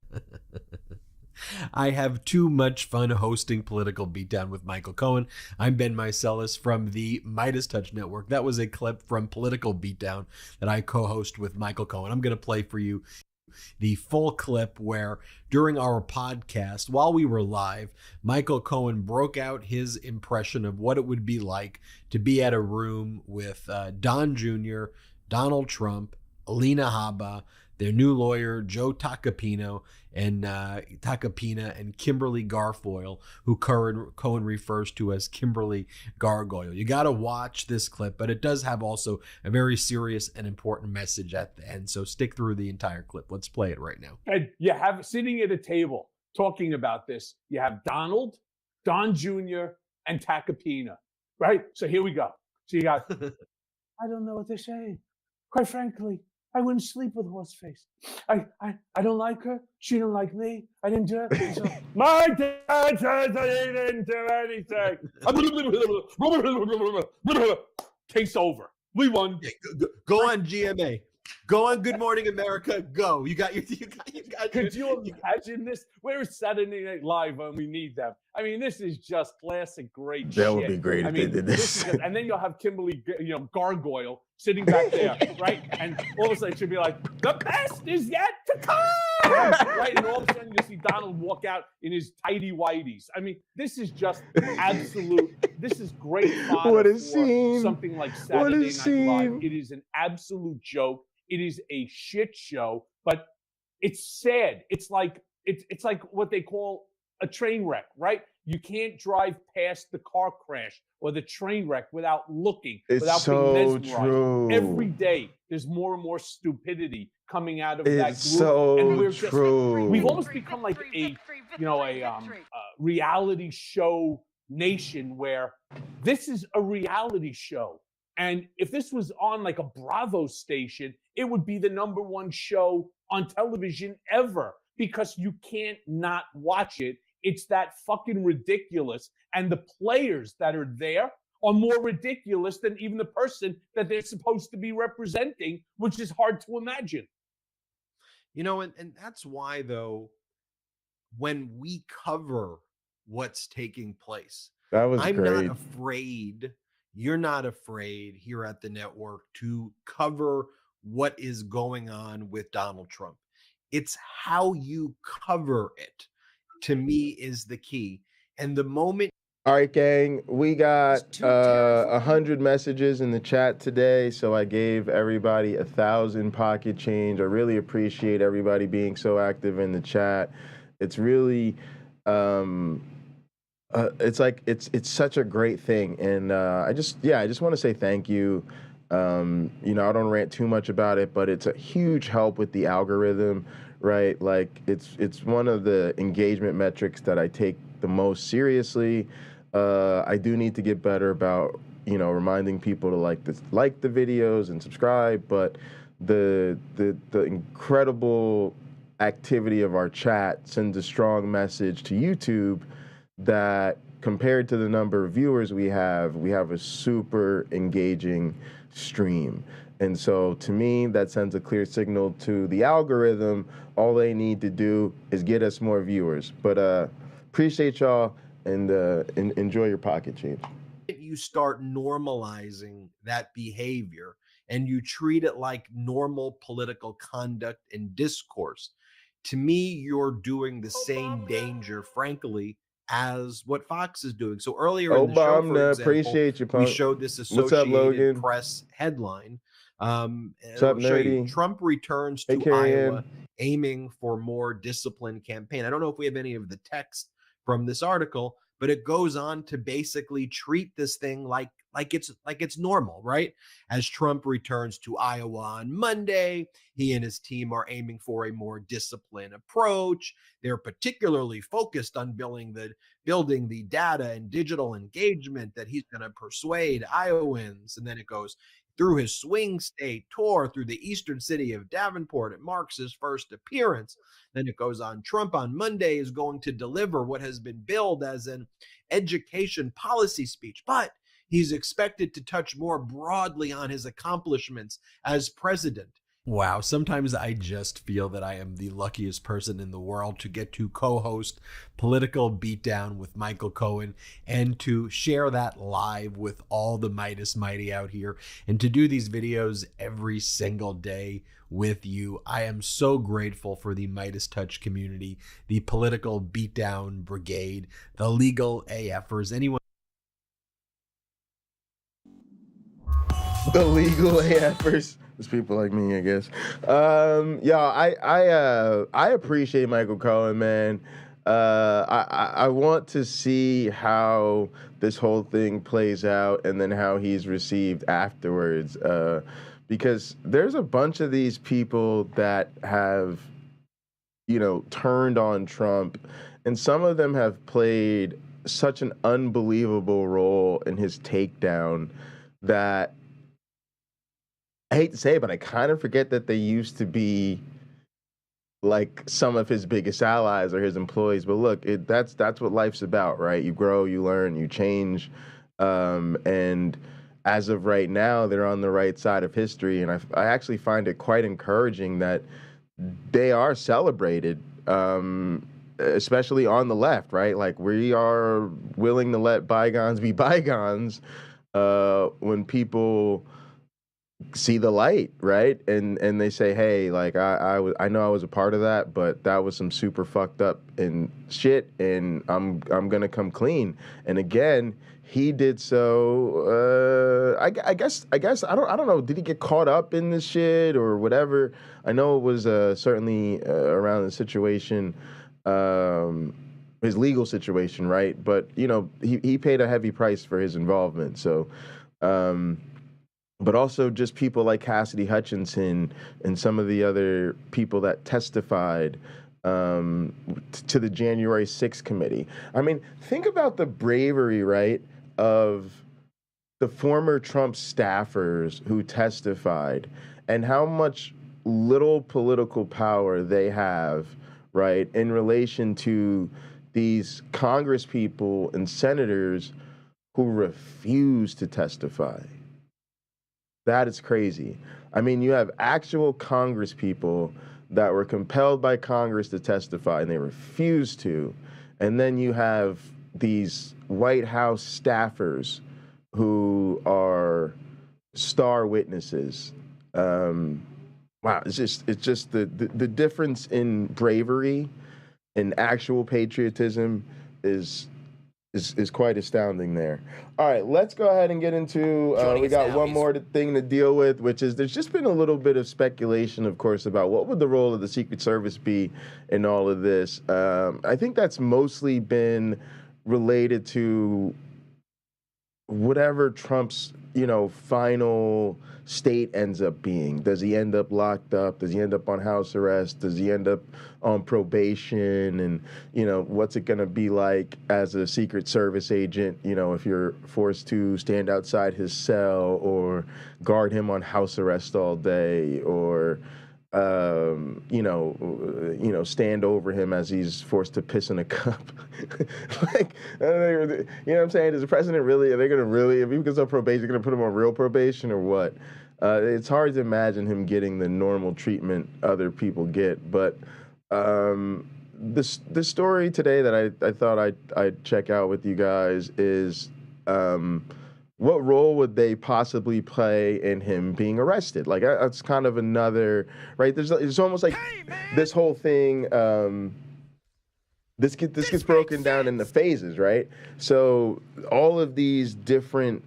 I have too much fun hosting Political Beatdown with Michael Cohen. I'm Ben Meiselas from the Midas Touch Network. That was a clip from Political Beatdown that I co-host with Michael Cohen. I'm going to play for you the full clip where during our podcast, while we were live, Michael Cohen broke out his impression of what it would be like to be at a room with Don Jr., Donald Trump, Alina Habba, their new lawyer, Joe Tacopina, and Kimberly Garfoyle, who Cohen refers to as Kimberly Gargoyle. You got to watch this clip, but it does have also a very serious and important message at the end. So stick through the entire clip. Let's play it right now. And you have sitting at a table talking about this, you have Donald, Don Jr., and Tacopina, right? So here we go. So you got, I don't know what they're saying. Quite frankly, I wouldn't sleep with Horseface. I don't like her. She don't like me. I didn't do it. So, my dad says I didn't do anything. Case over. We won. Go on GMA. Go on Good Morning America. Go. You got. Could you imagine this? Where's Saturday Night Live when we need them? I mean, this is just classic great shit. That would be great if they did this. And then you'll have Kimberly, Gargoyle sitting back there, right? And all of a sudden she'll be like, the best is yet to come, right? And all of a sudden you see Donald walk out in his tighty whities. I mean, this is just absolute. This is great fodder What a for scene. something like Saturday Night Live. It is an absolute joke. It is a shit show, but it's sad. It's like what they call a train wreck, right? You can't drive past the car crash or the train wreck without looking, without so being mesmerized. true. Every day, there's more and more stupidity coming out of that group, so and we're true. we've almost become like a reality show nation where this is a reality show. And if this was on like a Bravo station, it would be the #1 show on television ever because you can't not watch it. It's that fucking ridiculous. And the players that are there are more ridiculous than even the person that they're supposed to be representing, which is hard to imagine. And that's why, though, when we cover what's taking place, I'm great. not afraid. You're not afraid here at the network to cover what is going on with Donald Trump. It's how you cover it, to me, is the key. And the moment. All right, gang, we got 100 messages in the chat today, so I gave everybody 1,000 pocket change. I really appreciate everybody being so active in the chat. It's really, it's such a great thing, and I just want to say thank you. I don't rant too much about it, but it's a huge help with the algorithm, right? Like it's one of the engagement metrics that I take the most seriously. I do need to get better about, reminding people to like the videos and subscribe, but the incredible activity of our chat sends a strong message to YouTube that compared to the number of viewers we have a super engaging stream. And so to me, that sends a clear signal to the algorithm. All they need to do is get us more viewers. But appreciate y'all. And enjoy your pocket change. You start normalizing that behavior and you treat it like normal political conduct and discourse. To me, you're doing the same danger, frankly, as what Fox is doing. So earlier in the show, for example, appreciate you, punk. we showed this What's up, Associated Logan? Press headline. What's up, nerdy? Trump returns to Iowa, aiming for more disciplined campaign. I don't know if we have any of the text from this article, but it goes on to basically treat this thing like it's normal, right? As Trump returns to Iowa on Monday, he and his team are aiming for a more disciplined approach. They're particularly focused on building the data and digital engagement that he's going to persuade Iowans. And then it goes through his swing state tour through the eastern city of Davenport. It marks his first appearance. Then it goes on. Trump on Monday is going to deliver what has been billed as an education policy speech, but he's expected to touch more broadly on his accomplishments as president. Wow, sometimes I just feel that I am the luckiest person in the world to get to co-host Political Beatdown with Michael Cohen and to share that live with all the Midas Mighty out here and to do these videos every single day with you. I am so grateful for the Midas Touch community, the Political Beatdown Brigade, the legal AFers, anyone. The legal AFers. There's people like me, I guess. I appreciate Michael Cohen, man. I want to see how this whole thing plays out and then how he's received afterwards. Because there's a bunch of these people that have, turned on Trump, and some of them have played such an unbelievable role in his takedown that I hate to say it, but I kind of forget that they used to be like some of his biggest allies or his employees. But look, that's what life's about, right? You grow, you learn, you change. And as of right now, they're on the right side of history. And I actually find it quite encouraging that they are celebrated, especially on the left, right? Like we are willing to let bygones be bygones when people see the light, right? And they say, hey, like I know I was a part of that, but that was some super fucked up and shit, and I'm gonna come clean. And again, he did so. I guess I don't know. Did he get caught up in this shit or whatever? I know it was certainly around the situation, his legal situation, right? But he paid a heavy price for his involvement. So. But also just people like Cassidy Hutchinson and some of the other people that testified to the January 6th committee. I mean, think about the bravery, right, of the former Trump staffers who testified and how much little political power they have, right, in relation to these Congress people and senators who refuse to testify. That is crazy. I mean, you have actual Congress people that were compelled by Congress to testify and they refused to. And then you have these White House staffers who are star witnesses. Wow, it's just the difference in bravery and actual patriotism is is quite astounding there. All right, let's go ahead and get into. We got one more thing to deal with, which is there's just been a little bit of speculation, of course, about what would the role of the Secret Service be in all of this. I think that's mostly been related to whatever Trump's, final state ends up being. Does he end up locked up? Does he end up on house arrest? Does he end up on probation? And, what's it going to be like as a Secret Service agent, if you're forced to stand outside his cell or guard him on house arrest all day or, stand over him as he's forced to piss in a cup. Like, you know what I'm saying? Is the president really, are they going to really, if he gets on probation, they're going to put him on real probation or what? It's hard to imagine him getting the normal treatment other people get. But the story today that I thought I'd check out with you guys is what role would they possibly play in him being arrested? Like, that's kind of another, right? It's almost like this whole thing, this gets broken down into phases, right? So all of these different,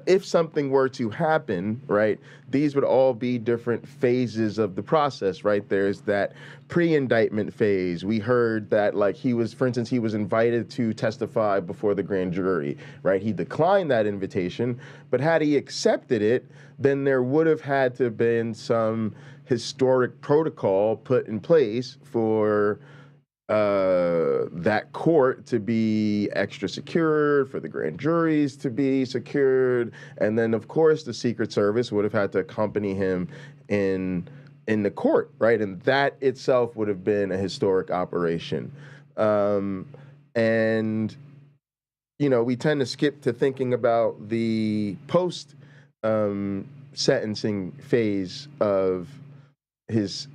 if something were to happen, right, these would all be different phases of the process, right? There's that pre-indictment phase. We heard that, like, for instance, he was invited to testify before the grand jury, right? He declined that invitation, but had he accepted it, then there would have had to have been some historic protocol put in place for that court to be extra secured, for the grand juries to be secured, and then of course the Secret Service would have had to accompany him in the court, right? And that itself would have been a historic operation. And we tend to skip to thinking about the post sentencing phase of his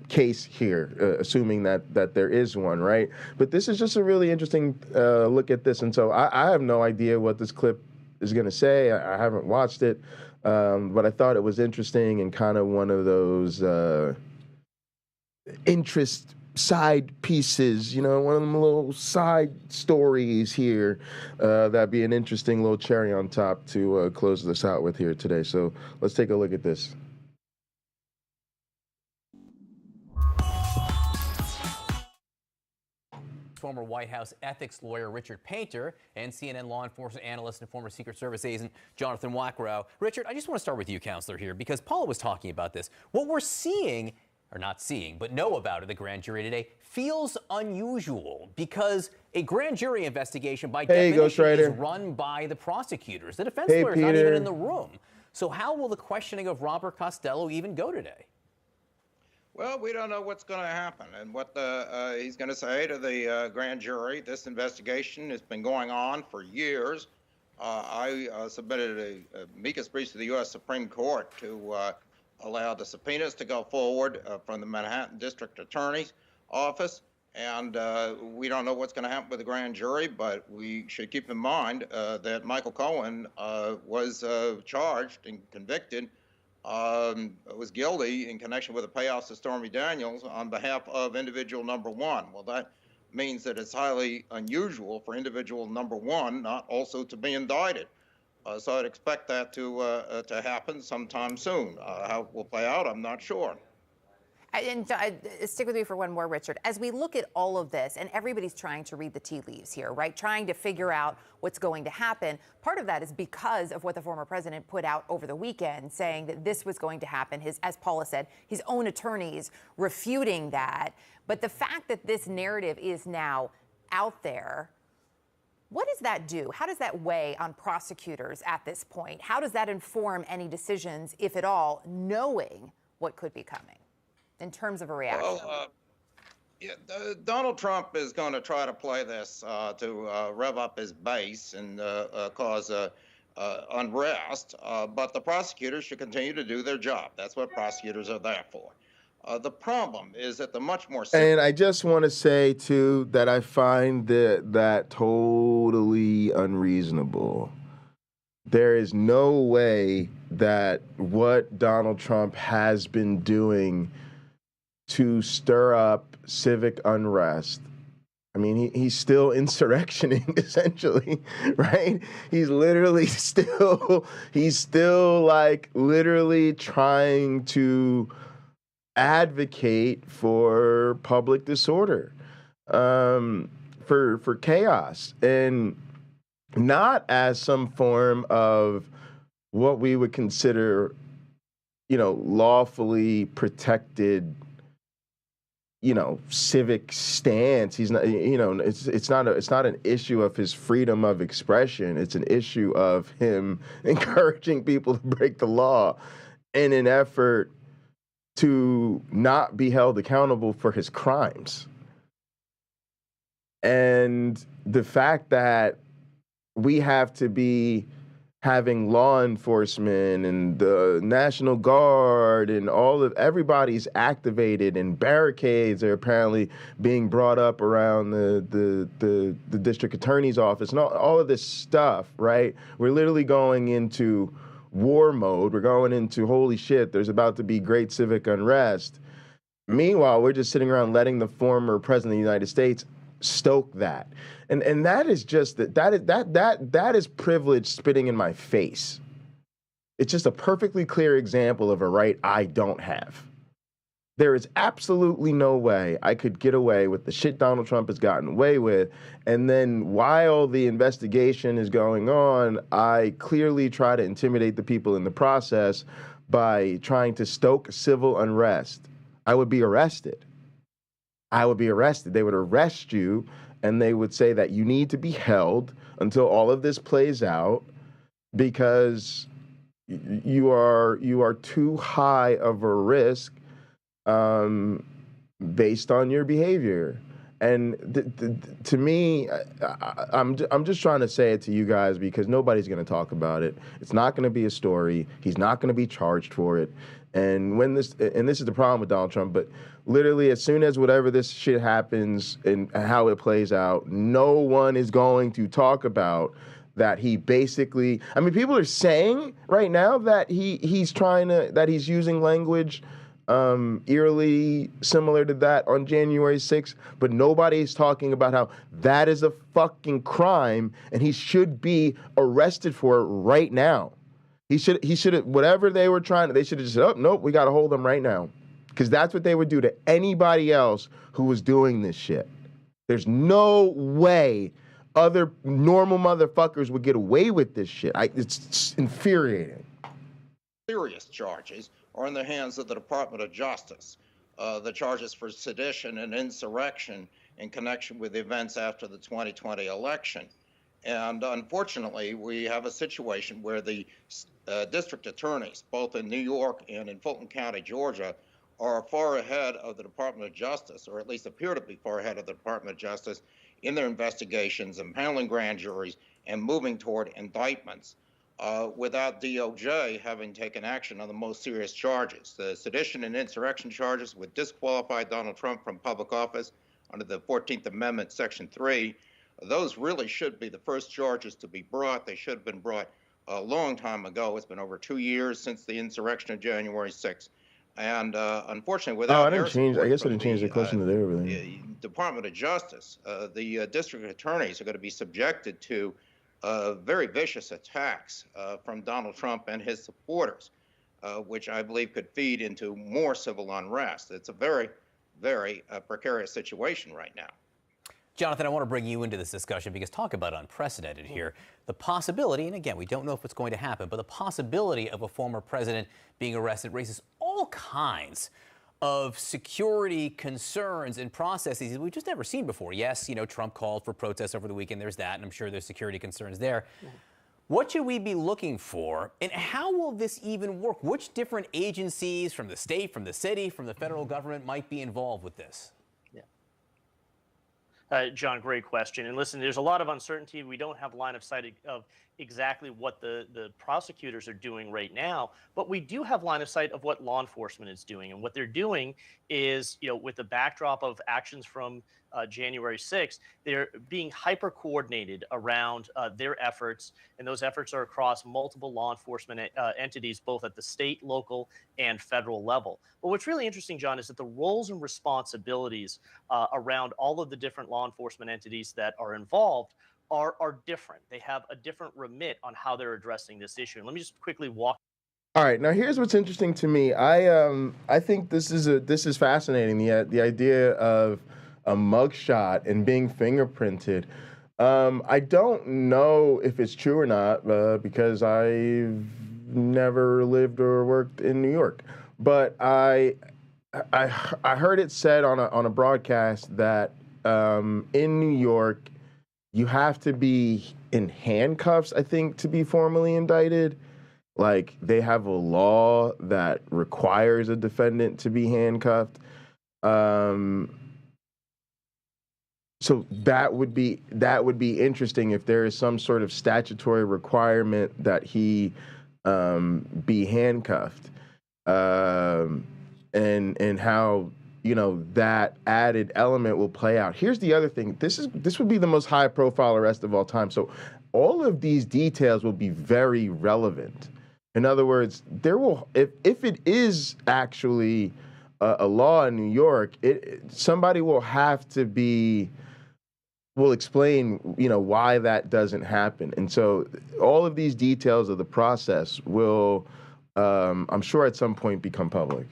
case here, assuming that there is one, right? But this is just a really interesting look at this, and so I have no idea what this clip is going to say. I haven't watched it, but I thought it was interesting and kind of one of those interest side pieces, one of them little side stories here. That'd be an interesting little cherry on top to close this out with here today. So let's take a look at this. Former White House ethics lawyer Richard Painter and CNN law enforcement analyst and former Secret Service agent Jonathan Wackrow. Richard, I just want to start with you, Counselor, here, because Paula was talking about this. What we're seeing, or not seeing, but know about at the grand jury today feels unusual because a grand jury investigation by definition is run by the prosecutors. The defense lawyer is not even in the room. So how will the questioning of Robert Costello even go today? Well, we don't know what's going to happen and what he's going to say to the grand jury. This investigation has been going on for years. I submitted a amicus brief to the U.S. Supreme Court to allow the subpoenas to go forward from the Manhattan District Attorney's Office. And we don't know what's going to happen with the grand jury, but we should keep in mind that Michael Cohen was charged and convicted, was guilty in connection with the payoffs to Stormy Daniels on behalf of individual number one. Well, that means that it's highly unusual for individual number one not also to be indicted. So I'd expect that to happen sometime soon. How it will play out, I'm not sure. And stick with me for one more, Richard. As we look at all of this, and everybody's trying to read the tea leaves here, right? Trying to figure out what's going to happen. Part of that is because of what the former president put out over the weekend, saying that this was going to happen. As Paula said, his own attorneys refuting that. But the fact that this narrative is now out there, what does that do? How does that weigh on prosecutors at this point? How does that inform any decisions, if at all, knowing what could be coming? In terms of a reaction? Well, Donald Trump is going to try to play this to rev up his base and cause unrest, but the prosecutors should continue to do their job. That's what prosecutors are there for. The problem is that the much more... And I just want to say, too, that I find that totally unreasonable. There is no way that what Donald Trump has been doing to stir up civic unrest I mean, he's still insurrectioning, essentially, right? He's literally still like literally trying to advocate for public disorder, for chaos, and not as some form of what we would consider, lawfully protected, civic stance. He's not, it's not an issue of his freedom of expression. It's an issue of him encouraging people to break the law in an effort to not be held accountable for his crimes. And the fact that we have to be having law enforcement and the National Guard and everybody's activated, and barricades are apparently being brought up around the district attorney's office and all of this stuff, right? We're literally going into war mode. We're going into, holy shit, there's about to be great civic unrest. Meanwhile, we're just sitting around letting the former president of the United States stoke that. And that is just that is privilege spitting in my face. It's just a perfectly clear example of a right I don't have. There is absolutely no way I could get away with the shit Donald Trump has gotten away with, and then while the investigation is going on, I clearly try to intimidate the people in the process by trying to stoke civil unrest. I would be arrested. They would arrest you, and they would say that you need to be held until all of this plays out because you are too high of a risk based on your behavior. And to me, I'm just trying to say it to you guys because nobody's going to talk about it. It's not going to be a story. He's not going to be charged for it. And this is the problem with Donald Trump, but literally as soon as whatever this shit happens and how it plays out, no one is going to talk about that he basically, I mean, people are saying right now that he's using language eerily similar to that on January 6th, but nobody's talking about how that is a fucking crime and he should be arrested for it right now. He should have, whatever they were trying to, they should have just said, oh, nope, we got to hold him right now. Because that's what they would do to anybody else who was doing this shit. There's no way other normal motherfuckers would get away with this shit. It's infuriating. Serious charges are in the hands of the Department of Justice. The charges for sedition and insurrection in connection with events after the 2020 election. And unfortunately, we have a situation where the district attorneys, both in New York and in Fulton County, Georgia, are far ahead of the Department of Justice, or at least appear to be far ahead of the Department of Justice in their investigations and paneling grand juries and moving toward indictments without DOJ having taken action on the most serious charges. The sedition and insurrection charges would disqualify Donald Trump from public office under the 14th Amendment, Section 3. Those really should be the first charges to be brought. They should have been brought a long time ago. It's been over 2 years since the insurrection of January 6th. And unfortunately, without I guess I didn't change the question today over there. Department of Justice, the district attorneys are going to be subjected to very vicious attacks from Donald Trump and his supporters, which I believe could feed into more civil unrest. It's a very, very precarious situation right now. Jonathan, I want to bring you into this discussion because talk about unprecedented here. The possibility, and again, we don't know if it's going to happen, but the possibility of a former president being arrested raises all kinds of security concerns and processes that we've just never seen before. Yes, Trump called for protests over the weekend. There's that, and I'm sure there's security concerns there. Yeah. What should we be looking for, and how will this even work? Which different agencies from the state, from the city, from the federal government might be involved with this? John, great question. And listen, there's a lot of uncertainty. We don't have line of sight of exactly what the prosecutors are doing right now, but we do have line of sight of what law enforcement is doing. And what they're doing is, with the backdrop of actions from January 6th, they're being hyper coordinated around their efforts. And those efforts are across multiple law enforcement entities, both at the state, local, and federal level. But what's really interesting, John, is that the roles and responsibilities around all of the different law law enforcement entities that are involved are different. They have a different remit on how they're addressing this issue. And let me just quickly walk. All right, now here's what's interesting to me. I think this is fascinating. The idea of a mugshot and being fingerprinted. I don't know if it's true or not because I've never lived or worked in New York. But I heard it said on a broadcast that in New York you have to be in handcuffs, I think, to be formally indicted. Like, they have a law that requires a defendant to be handcuffed. So that would be interesting if there is some sort of statutory requirement that he be handcuffed, and how that added element will play out. Here's the other thing. This would be the most high-profile arrest of all time. So all of these details will be very relevant. In other words, if it is actually a law in New York, somebody will have to will explain, why that doesn't happen. And so all of these details of the process will, I'm sure at some point, become public.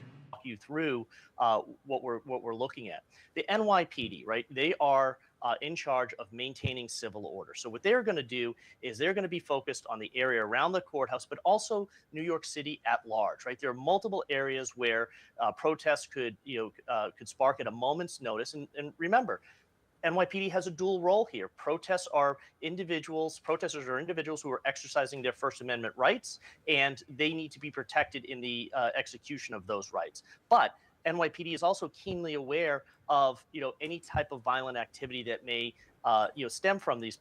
You through what we're looking at. The NYPD, right? They are in charge of maintaining civil order. So what they're going to do is they're going to be focused on the area around the courthouse, but also New York City at large, right? There are multiple areas where protests could spark at a moment's notice. And remember, NYPD has a dual role here. Protesters are individuals who are exercising their First Amendment rights, and they need to be protected in the execution of those rights. But NYPD is also keenly aware of any type of violent activity that may stem from these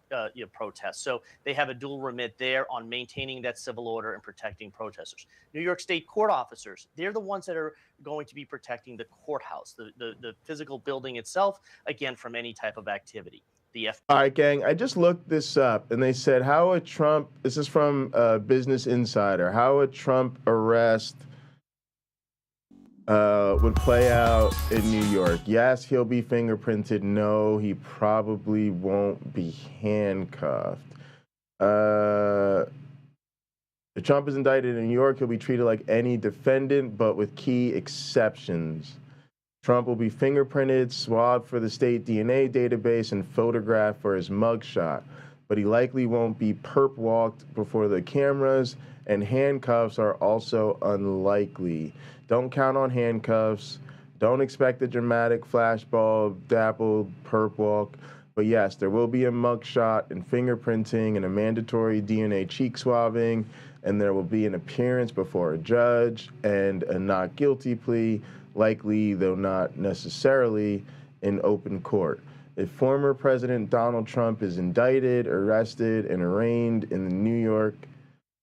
protests. So they have a dual remit there on maintaining that civil order and protecting protesters. New York State court officers, they're the ones that are going to be protecting the courthouse, the physical building itself, again, from any type of activity. All right, gang, I just looked this up, and they said this is from Business Insider, how a Trump arrest would play out in New York. Yes, he'll be fingerprinted. No, he probably won't be handcuffed. If Trump is indicted in New York, he'll be treated like any defendant, but with key exceptions. Trump will be fingerprinted, swabbed for the state DNA database, and photographed for his mugshot. But he likely won't be perp walked before the cameras, and handcuffs are also unlikely. Don't count on handcuffs. Don't expect a dramatic flashbulb, dappled perp walk. But yes, there will be a mugshot and fingerprinting and a mandatory DNA cheek swabbing, and there will be an appearance before a judge and a not guilty plea, likely, though not necessarily, in open court. If former President Donald Trump is indicted, arrested, and arraigned in the New York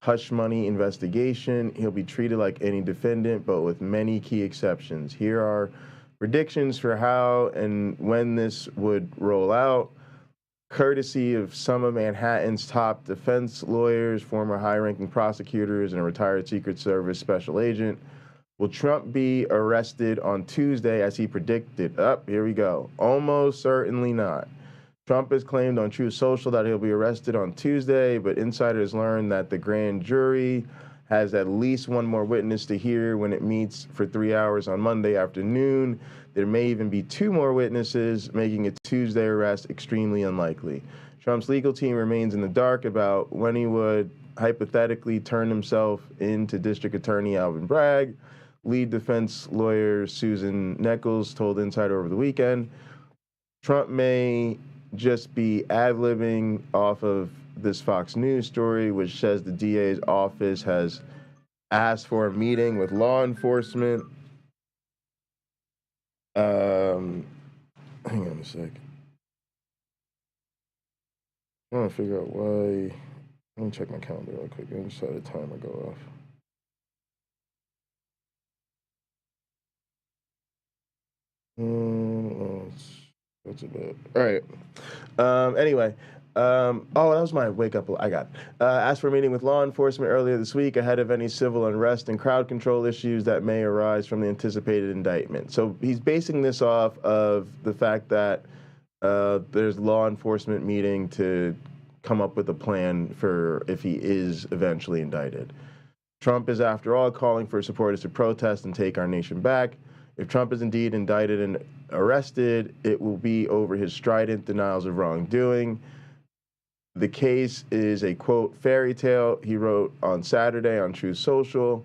hush money investigation, he'll be treated like any defendant, but with many key exceptions. Here are predictions for how and when this would roll out, courtesy of some of Manhattan's top defense lawyers, former high-ranking prosecutors, and a retired Secret Service special agent. Will Trump be arrested on Tuesday as he predicted? Here we go. Almost certainly not. Trump has claimed on Truth Social that he'll be arrested on Tuesday, but insiders learned that the grand jury has at least one more witness to hear when it meets for 3 hours on Monday afternoon. There may even be 2 more witnesses, making a Tuesday arrest extremely unlikely. Trump's legal team remains in the dark about when he would hypothetically turn himself into District Attorney Alvin Bragg. Lead defense lawyer Susan Nichols told Insider over the weekend, Trump may just be ad-libbing off of this Fox News story, which says the DA's office has asked for a meeting with law enforcement. Hang on a sec. I want to figure out why. Let me check my calendar real quick. I just saw the timer go off. That's about all right. Anyway, that was my wake up. I got asked for a meeting with law enforcement earlier this week ahead of any civil unrest and crowd control issues that may arise from the anticipated indictment. So he's basing this off of the fact that there's law enforcement meeting to come up with a plan for if he is eventually indicted. Trump is, after all, calling for supporters to protest and take our nation back. If Trump is indeed indicted and arrested, it will be over his strident denials of wrongdoing. The case is a, quote, fairy tale, he wrote on Saturday on Truth Social.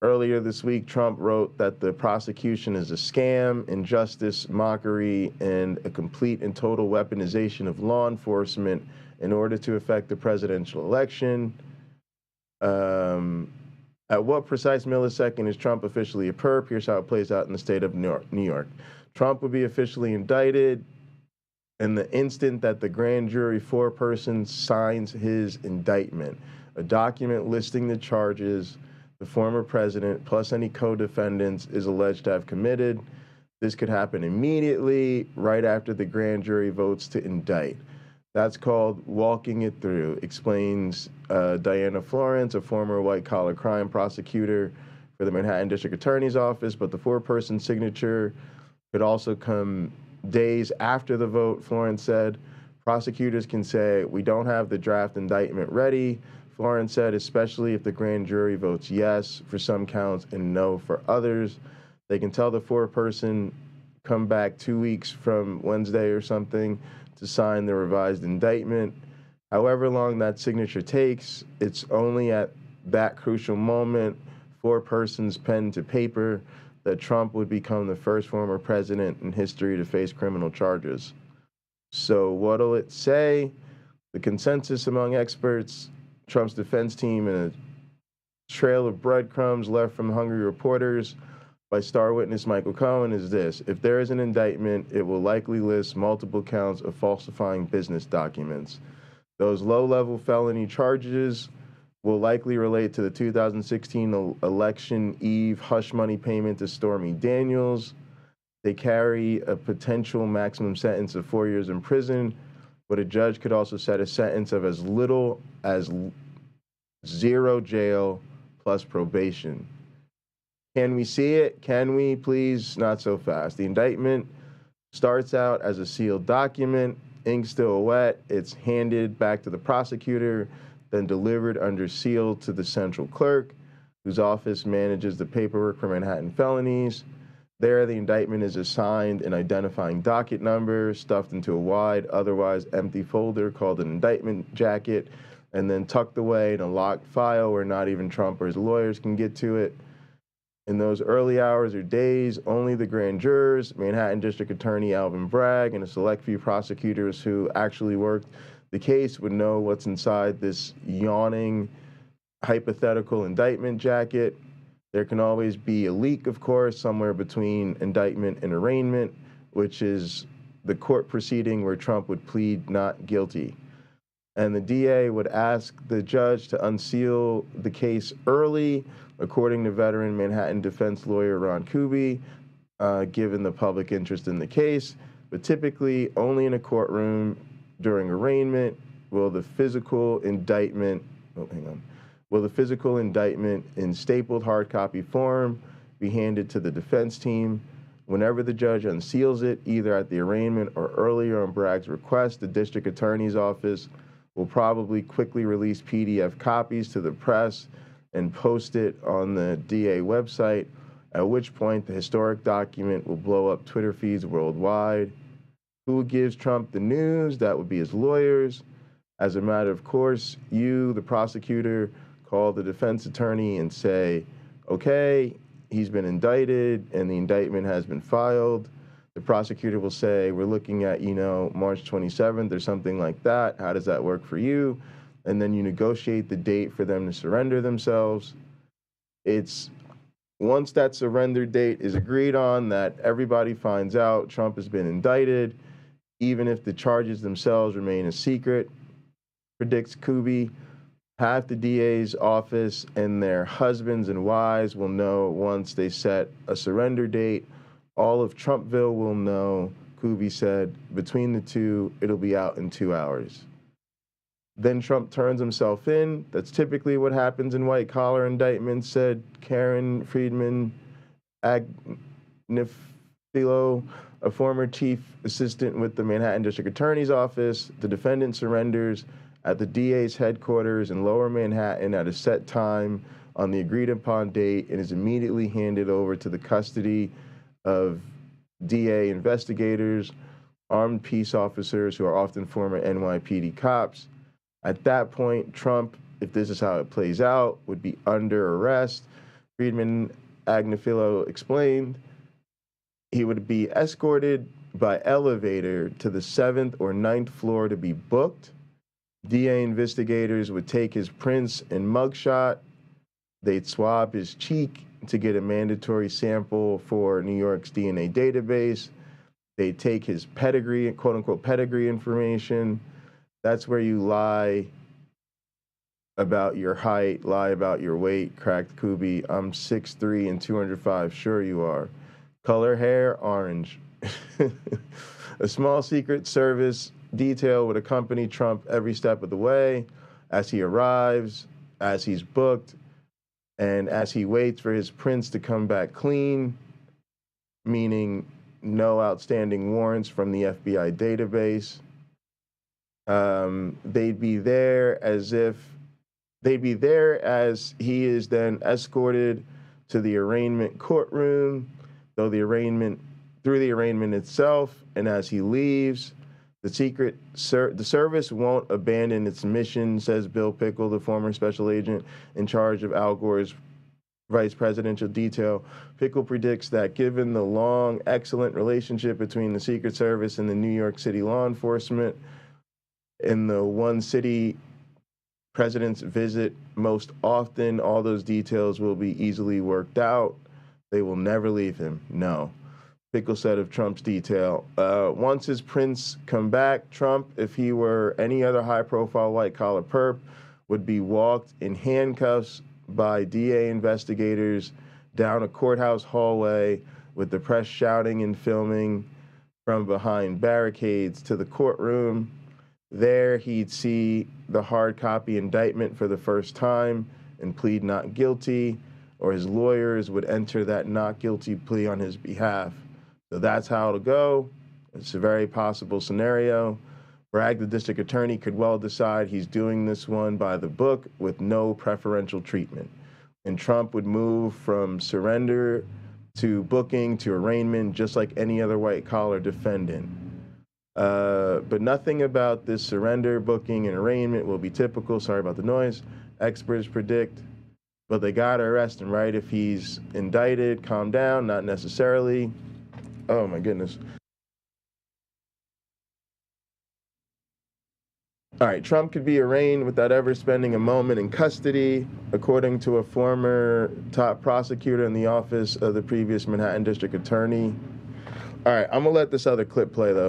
Earlier this week, Trump wrote that the prosecution is a scam, injustice, mockery, and a complete and total weaponization of law enforcement in order to affect the presidential election. At what precise millisecond is Trump officially a perp? Here's how it plays out in the state of New York. Trump would be officially indicted in the instant that the grand jury foreperson signs his indictment, a document listing the charges the former president, plus any co-defendants, is alleged to have committed. This could happen immediately, right after the grand jury votes to indict. That's called walking it through, explains Diana Florence, a former white-collar crime prosecutor for the Manhattan District Attorney's Office, but the four-person signature could also come days after the vote, Florence said. Prosecutors can say, we don't have the draft indictment ready. Florence said, especially if the grand jury votes yes for some counts and no for others. They can tell the four-person, come back 2 weeks from Wednesday or something to sign the revised indictment. However long that signature takes, it's only at that crucial moment, four-persons pen to paper, that Trump would become the first former president in history to face criminal charges. So what'll it say? The consensus among experts, Trump's defense team, and a trail of breadcrumbs left from hungry reporters by star witness Michael Cohen is this: if there is an indictment, it will likely list multiple counts of falsifying business documents. Those low-level felony charges will likely relate to the 2016 election eve hush money payment to Stormy Daniels. They carry a potential maximum sentence of 4 years in prison, but a judge could also set a sentence of as little as 0 jail plus probation. Can we see it? Can we? Please, not so fast. The indictment starts out as a sealed document, ink still wet. It's handed back to the prosecutor, then delivered under seal to the central clerk, whose office manages the paperwork for Manhattan felonies. There, the indictment is assigned an identifying docket number, stuffed into a wide, otherwise empty folder called an indictment jacket, and then tucked away in a locked file where not even Trump or his lawyers can get to it. In those early hours or days, only the grand jurors, Manhattan District Attorney Alvin Bragg, and a select few prosecutors who actually worked the case would know what's inside this yawning hypothetical indictment jacket. There can always be a leak, of course, somewhere between indictment and arraignment, which is the court proceeding where Trump would plead not guilty. And the DA would ask the judge to unseal the case early, according to veteran Manhattan defense lawyer Ron Kuby, given the public interest in the case, but typically only in a courtroom during arraignment will the physical indictment, will the physical indictment in stapled hard copy form be handed to the defense team. Whenever the judge unseals it, either at the arraignment or earlier on Bragg's request, the district attorney's office will probably quickly release PDF copies to the press and post it on the DA website, at which point the historic document will blow up Twitter feeds worldwide. Who gives Trump the news? That would be his lawyers. As a matter of course, you, the prosecutor, call the defense attorney and say, okay, he's been indicted and the indictment has been filed. The prosecutor will say, we're looking at, March 27th or something like that. How does that work for you? And then you negotiate the date for them to surrender themselves. It's once that surrender date is agreed on, that everybody finds out Trump has been indicted, even if the charges themselves remain a secret, predicts Kuby. Half the DA's office and their husbands and wives will know once they set a surrender date. All of Trumpville will know, Kuby said. Between the two, it'll be out in 2 hours. Then Trump turns himself in. That's typically what happens in white-collar indictments, said Karen Friedman Agnifield, Philo, a former chief assistant with the Manhattan District Attorney's Office. The defendant surrenders at the DA's headquarters in Lower Manhattan at a set time on the agreed upon date and is immediately handed over to the custody of DA investigators, armed peace officers who are often former NYPD cops. At that point, Trump, if this is how it plays out, would be under arrest. Friedman Agnifilo explained he would be escorted by elevator to the 7th or 9th floor to be booked. DA investigators would take his prints and mugshot. They'd swab his cheek to get a mandatory sample for New York's DNA database. They'd take his pedigree, quote unquote, pedigree information. That's where you lie about your height, lie about your weight, cracked Kubi. I'm 6'3" and 205. Sure you are. Color hair, orange. A small Secret Service detail would accompany Trump every step of the way as he arrives, as he's booked, and as he waits for his prints to come back clean, meaning no outstanding warrants from the FBI database. They'd be there as he is then escorted to the arraignment courtroom, through the arraignment itself, and as he leaves, the service won't abandon its mission, says Bill Pickle, the former special agent in charge of Al Gore's vice presidential detail. Pickle predicts that given the long, excellent relationship between the Secret Service and the New York City law enforcement, in the one city presidents visit most often, all those details will be easily worked out. They will never leave him. No. Pickle said of Trump's detail. Once his prints come back, Trump, if he were any other high-profile white-collar perp, would be walked in handcuffs by DA investigators down a courthouse hallway with the press shouting and filming from behind barricades to the courtroom. There, he'd see the hard copy indictment for the first time and plead not guilty, or his lawyers would enter that not guilty plea on his behalf. So that's how it'll go. It's a very possible scenario. Bragg, the district attorney, could well decide he's doing this one by the book with no preferential treatment. And Trump would move from surrender to booking to arraignment just like any other white-collar defendant. But nothing about this surrender, booking, and arraignment will be typical. Sorry about the noise. Experts predict. But they got to arrest him, right? If he's indicted, calm down, not necessarily. Oh, my goodness. All right, Trump could be arraigned without ever spending a moment in custody, according to a former top prosecutor in the office of the previous Manhattan District Attorney. All right, I'm going to let this other clip play, though.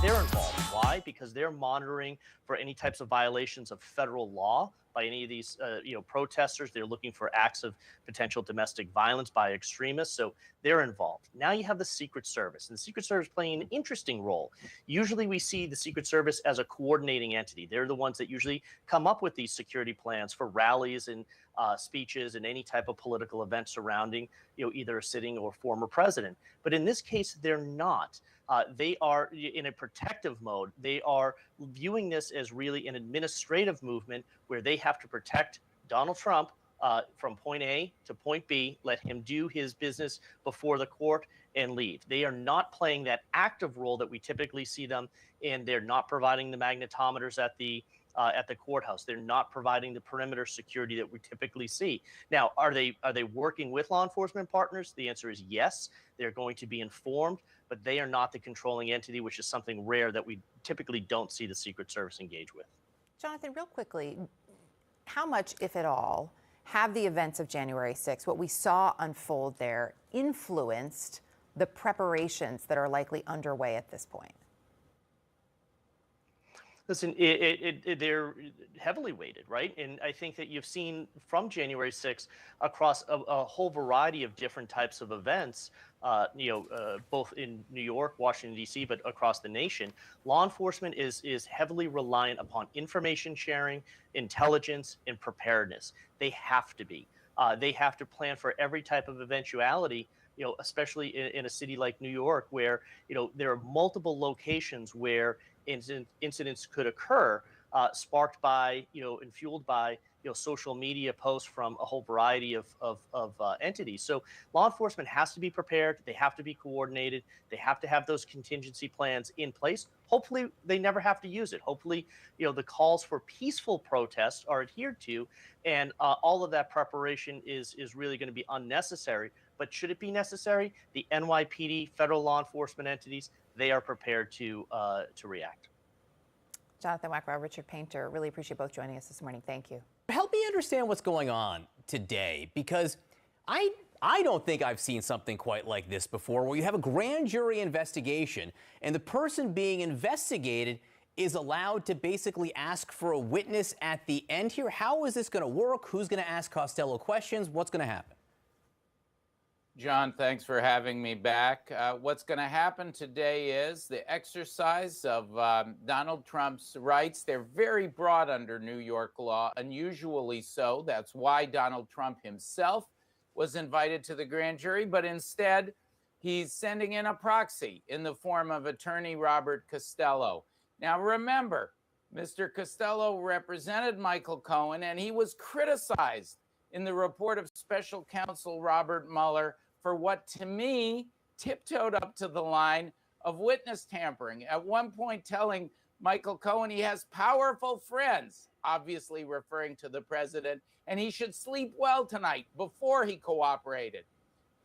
They're involved. Why? Because they're monitoring for any types of violations of federal law by any of these, protesters. They're looking for acts of potential domestic violence by extremists. So they're involved. Now you have the Secret Service, and the Secret Service playing an interesting role. Usually we see the Secret Service as a coordinating entity. They're the ones that usually come up with these security plans for rallies and speeches and any type of political event surrounding, either a sitting or former president. But in this case, they're not. They are in a protective mode. They are viewing this as really an administrative movement where they have to protect Donald Trump from point A to point B, let him do his business before the court and leave. They are not playing that active role that we typically see them in. They're not providing the magnetometers at the courthouse. They're not providing the perimeter security that we typically see. Now, are they working with law enforcement partners? The answer is yes. They're going to be informed, but they are not the controlling entity, which is something rare that we typically don't see the Secret Service engage with. Jonathan, real quickly, how much, if at all, have the events of January 6th, what we saw unfold there, influenced the preparations that are likely underway at this point? Listen, they're heavily weighted, right? And I think that you've seen from January 6th across a whole variety of different types of events, both in New York, Washington, D.C., but across the nation. Law enforcement is heavily reliant upon information sharing, intelligence, and preparedness. They have to be. They have to plan for every type of eventuality, especially in a city like New York, where, there are multiple locations where incidents could occur, sparked by, and fueled by, social media posts from a whole variety of entities. So law enforcement has to be prepared. They have to be coordinated. They have to have those contingency plans in place. Hopefully they never have to use it. Hopefully, the calls for peaceful protests are adhered to, and all of that preparation is really going to be unnecessary. But should it be necessary, the NYPD, federal law enforcement entities, they are prepared to react. Jonathan Wackrow, Richard Painter, really appreciate both joining us this morning. Thank you. Help me understand what's going on today, because I don't think I've seen something quite like this before, where you have a grand jury investigation and the person being investigated is allowed to basically ask for a witness at the end here. How is this going to work? Who's going to ask Costello questions? What's going to happen? John, thanks for having me back. What's going to happen today is the exercise of Donald Trump's rights. They're very broad under New York law, unusually so. That's why Donald Trump himself was invited to the grand jury, but instead he's sending in a proxy in the form of attorney Robert Costello. Now remember, Mr. Costello represented Michael Cohen, and he was criticized in the report of special counsel Robert Mueller for what, to me, tiptoed up to the line of witness tampering. At one point telling Michael Cohen he has powerful friends, obviously referring to the president, and he should sleep well tonight before he cooperated.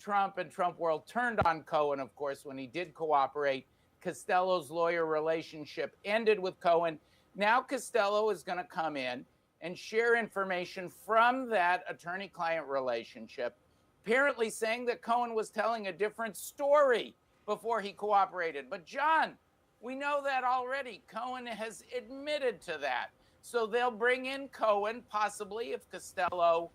Trump and Trump World turned on Cohen, of course, when he did cooperate. Costello's lawyer relationship ended with Cohen. Now Costello is going to come in and share information from that attorney-client relationship, apparently saying that Cohen was telling a different story before he cooperated. But John, we know that already. Cohen has admitted to that. So they'll bring in Cohen, possibly, if Costello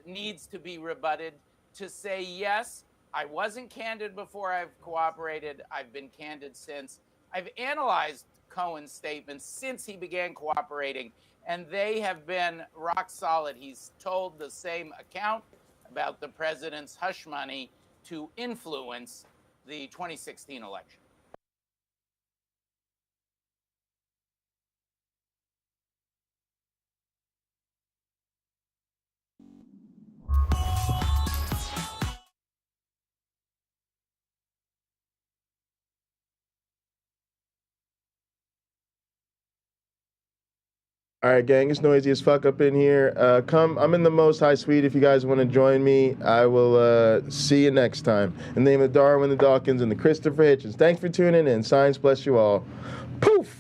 needs to be rebutted, to say, yes, I wasn't candid before I've cooperated. I've been candid since. I've analyzed Cohen's statements since he began cooperating, and they have been rock solid. He's told the same account about the president's hush money to influence the 2016 election. All right, gang, it's noisy as fuck up in here. I'm in the Most High Suite if you guys want to join me. I will see you next time. In the name of Darwin, the Dawkins, and the Christopher Hitchens. Thanks for tuning in. Science bless you all. Poof!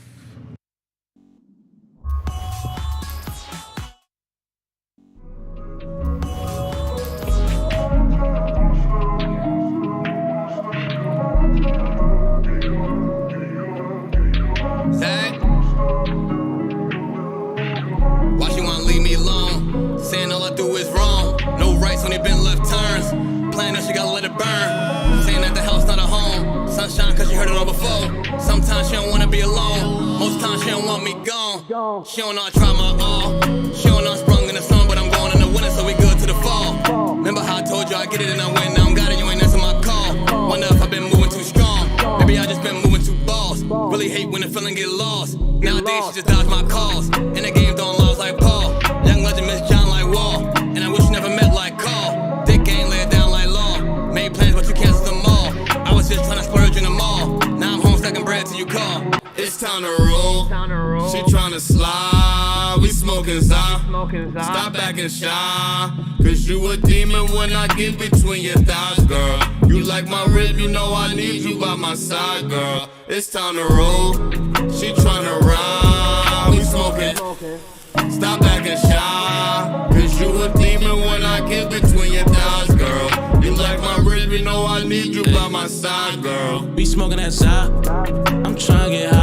You gotta let it burn. Saying that the house not a home. Sunshine cause you heard it all before. Sometimes she don't wanna be alone. Most times she don't want me gone. She don't know I try my all. She don't know I sprung in the sun, but I'm going in the winter, so we good to the fall. Remember how I told you I get it and I win. Now I got it, you ain't answering my call. Wonder if I've been moving too strong. Maybe I just been moving too balls. Really hate when the feeling get lost. Nowadays she just dodge my calls. In the game throwing laws like Paul. Young legend Miss John like Wall. And I wish you never met like Carl. Thick game lay it down like law. Made plans but you canceled them all. I was just trying to splurge in the mall. Now I'm home stacking bread till you call. It's time to roll. She tryna slide. We smoking Zah. Stop acting shy. Cause you a demon when I get between your thighs, girl. You like my rib, you know I need you by my side, girl. It's time to roll. She tryna ride. We smoking. Stop acting shy. Cause you a demon when I get between your thighs, girl. You like my rib, you know I need you by my side, girl. We smoking that side. I'm tryna get high.